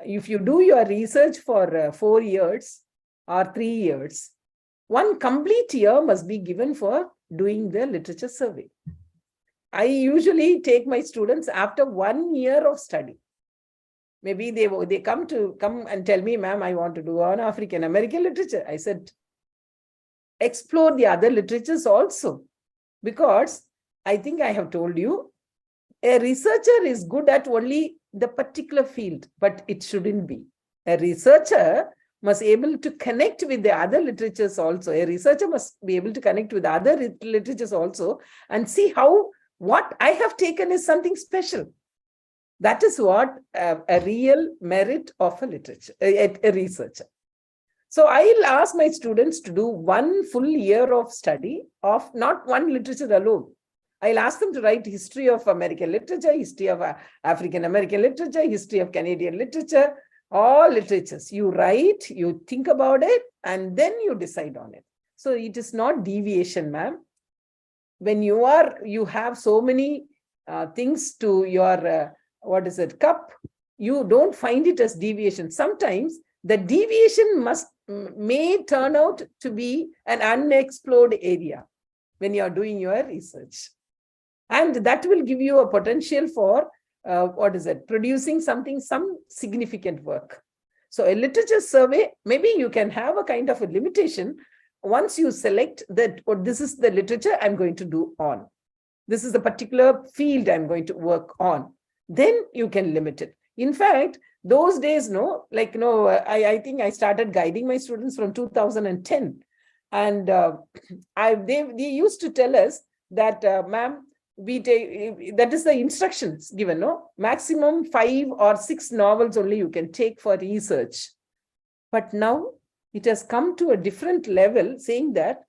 if you do your research for 4 years or 3 years, 1 complete year must be given for doing the literature survey. I usually take my students after 1 year of study. Maybe they come and tell me, ma'am, I want to do on African American literature. I said, explore the other literatures also. Because I think I have told you, a researcher is good at only the particular field, but it shouldn't be. A researcher must be able to connect with the other literatures also. A researcher must be able to connect with other literatures also and see how what I have taken is something special. That is what a real merit of a literature, a researcher. So I'll ask my students to do 1 full year of study of not one literature alone. I'll ask them to write history of American literature, history of African American literature, history of Canadian literature, all literatures. You write, you think about it, and then you decide on it. So it is not deviation, ma'am. When you have so many things to your, cup, you don't find it as deviation. Sometimes the deviation may turn out to be an unexplored area when you are doing your research. And that will give you a potential for, producing some significant work. So a literature survey, maybe you can have a kind of a limitation once you select that, this is the literature I'm going to do on. This is the particular field I'm going to work on. Then you can limit it. In fact, those days, I think I started guiding my students from 2010. And they used to tell us that, ma'am, that is the instructions given, no? Maximum 5 or 6 novels only you can take for research. But now it has come to a different level, saying that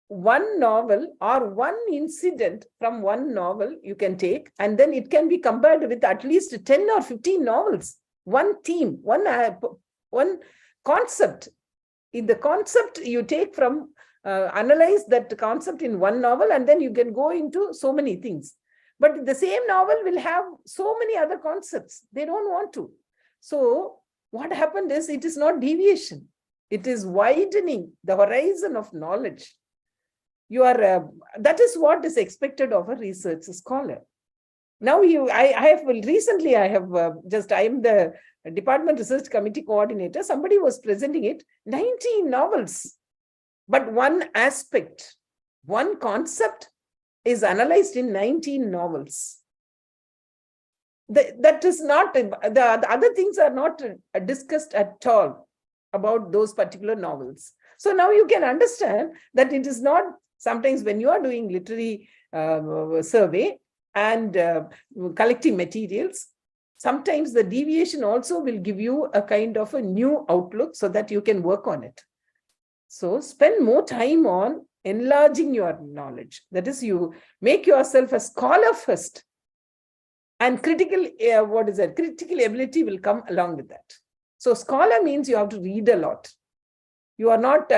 1 novel or 1 incident from 1 novel you can take, and then it can be compared with at least 10 or 15 novels. 1 theme, one concept. In the concept you take from, analyze that concept in 1 novel, and then you can go into so many things. But the same novel will have so many other concepts. They don't want to. So what happened is, it is not deviation. It is widening the horizon of knowledge. That is what is expected of a research scholar. Now I am the Department Research Committee Coordinator. Somebody was presenting it, 19 novels. But 1 aspect, 1 concept is analyzed in 19 novels. That is not, the other things are not discussed at all about those particular novels. So now you can understand that it is not, sometimes when you are doing literary survey and collecting materials, sometimes the deviation also will give you a kind of a new outlook so that you can work on it. So spend more time on enlarging your knowledge. That is, you make yourself a scholar first, and critical ability will come along with that. So scholar means you have to read a lot. You are not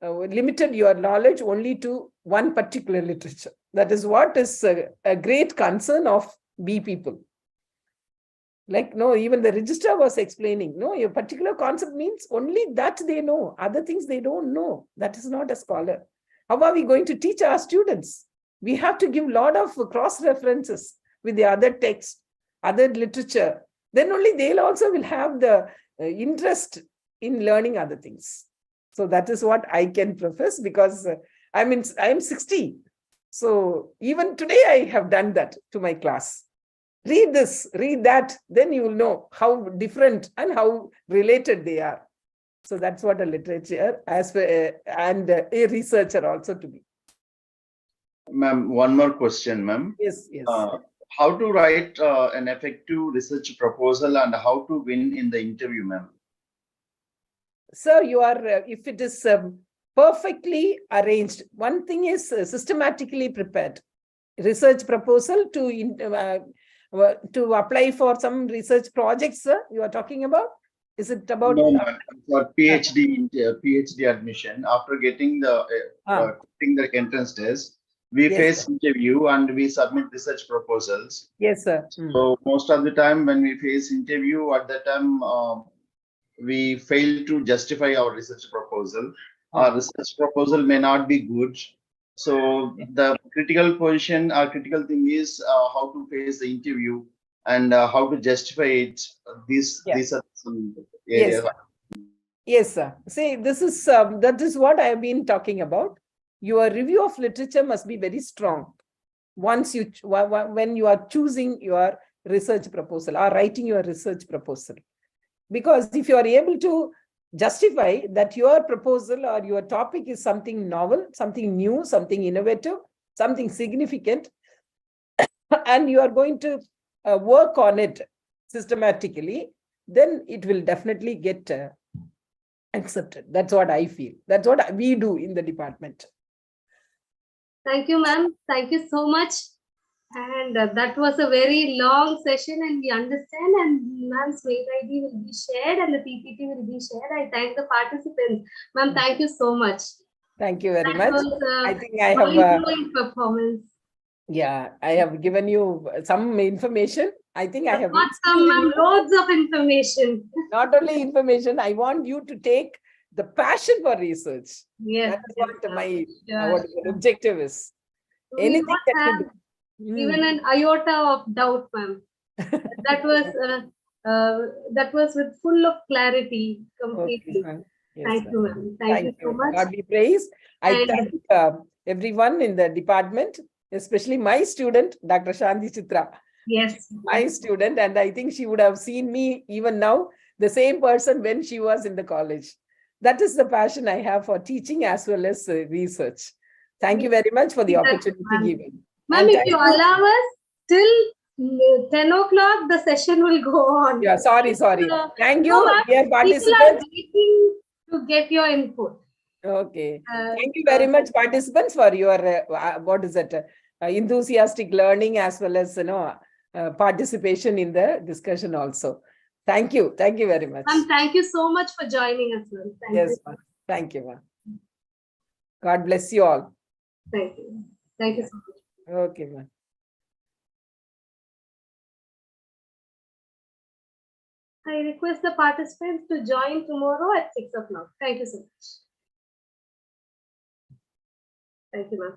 limited your knowledge only to 1 particular literature. That is what is a great concern of B people. Even the registrar was explaining, your particular concept means only that they know. Other things they don't know. That is not a scholar. How are we going to teach our students? We have to give a lot of cross-references with the other text, other literature. Then only they'll also will have the interest in learning other things. So that is what I can profess, because I'm 60. So even today I have done that to my class. Read this, read that, then you will know how different and how related they are. So that's what a literature and a researcher also to be. Ma'am, one more question, ma'am. Yes. How to write an effective research proposal and how to win in the interview, ma'am? So you are, if it is perfectly arranged, one thing is systematically prepared. Research proposal to apply for some research projects, sir, you are talking about? Is it about? No, for PhD admission, after getting the entrance test, we face interview and we submit research proposals. Yes, sir. So most of the time when we face interview, at that time we fail to justify our research proposal. Our research proposal may not be good. So the critical position or critical thing is how to face the interview and how to justify it. These are some areas. Yes. Yes, sir. See, this is that is what I have been talking about. Your review of literature must be very strong. Once you when you are choosing your research proposal or writing your research proposal, because if you are able to justify that your proposal or your topic is something novel, something new, something innovative, something significant, and you are going to work on it systematically, then it will definitely get accepted. That's what I feel. That's what we do in the department. Thank you, ma'am. Thank you so much. And that was a very long session, and we understand. And ma'am's mail ID will be shared, and the PPT will be shared. I thank the participants. Ma'am, thank you so much. Thank you very That much. was I think I have mind-blowing performance. yeah, I have given you some information. I think I have Got instilled in you loads of information. not only information. I want you to take the passion for research. Yes, That is what my sure, what my objective is. We Anything don't that have you do. even an iota of doubt, ma'am. That was with full of clarity, completely. Okay, yes, Thank sir. you, ma'am. Thank you so much. God be praised. I And- thank everyone in the department, especially my student, Dr. Shanti Chitra. Yes. My student, and I think she would have seen me even now, the same person when she was in the college. That is the passion I have for teaching as well as research. Thank you very much for the opportunity given. Ma'am, if you allow us till 10 o'clock, the session will go on. Yeah, sorry. Thank you, No, dear people are participants. waiting to get your input. Okay. Thank you very much, participants, for your enthusiastic learning as well as participation in the discussion also. Thank you. Thank you very much. Ma'am, thank you so much for joining us. Yes, ma'am. Thank you, ma'am. God bless you all. Thank you. Thank you so much. Okay, ma'am. I request the participants to join tomorrow at 6 o'clock. Thank you so much. Thank you, ma'am.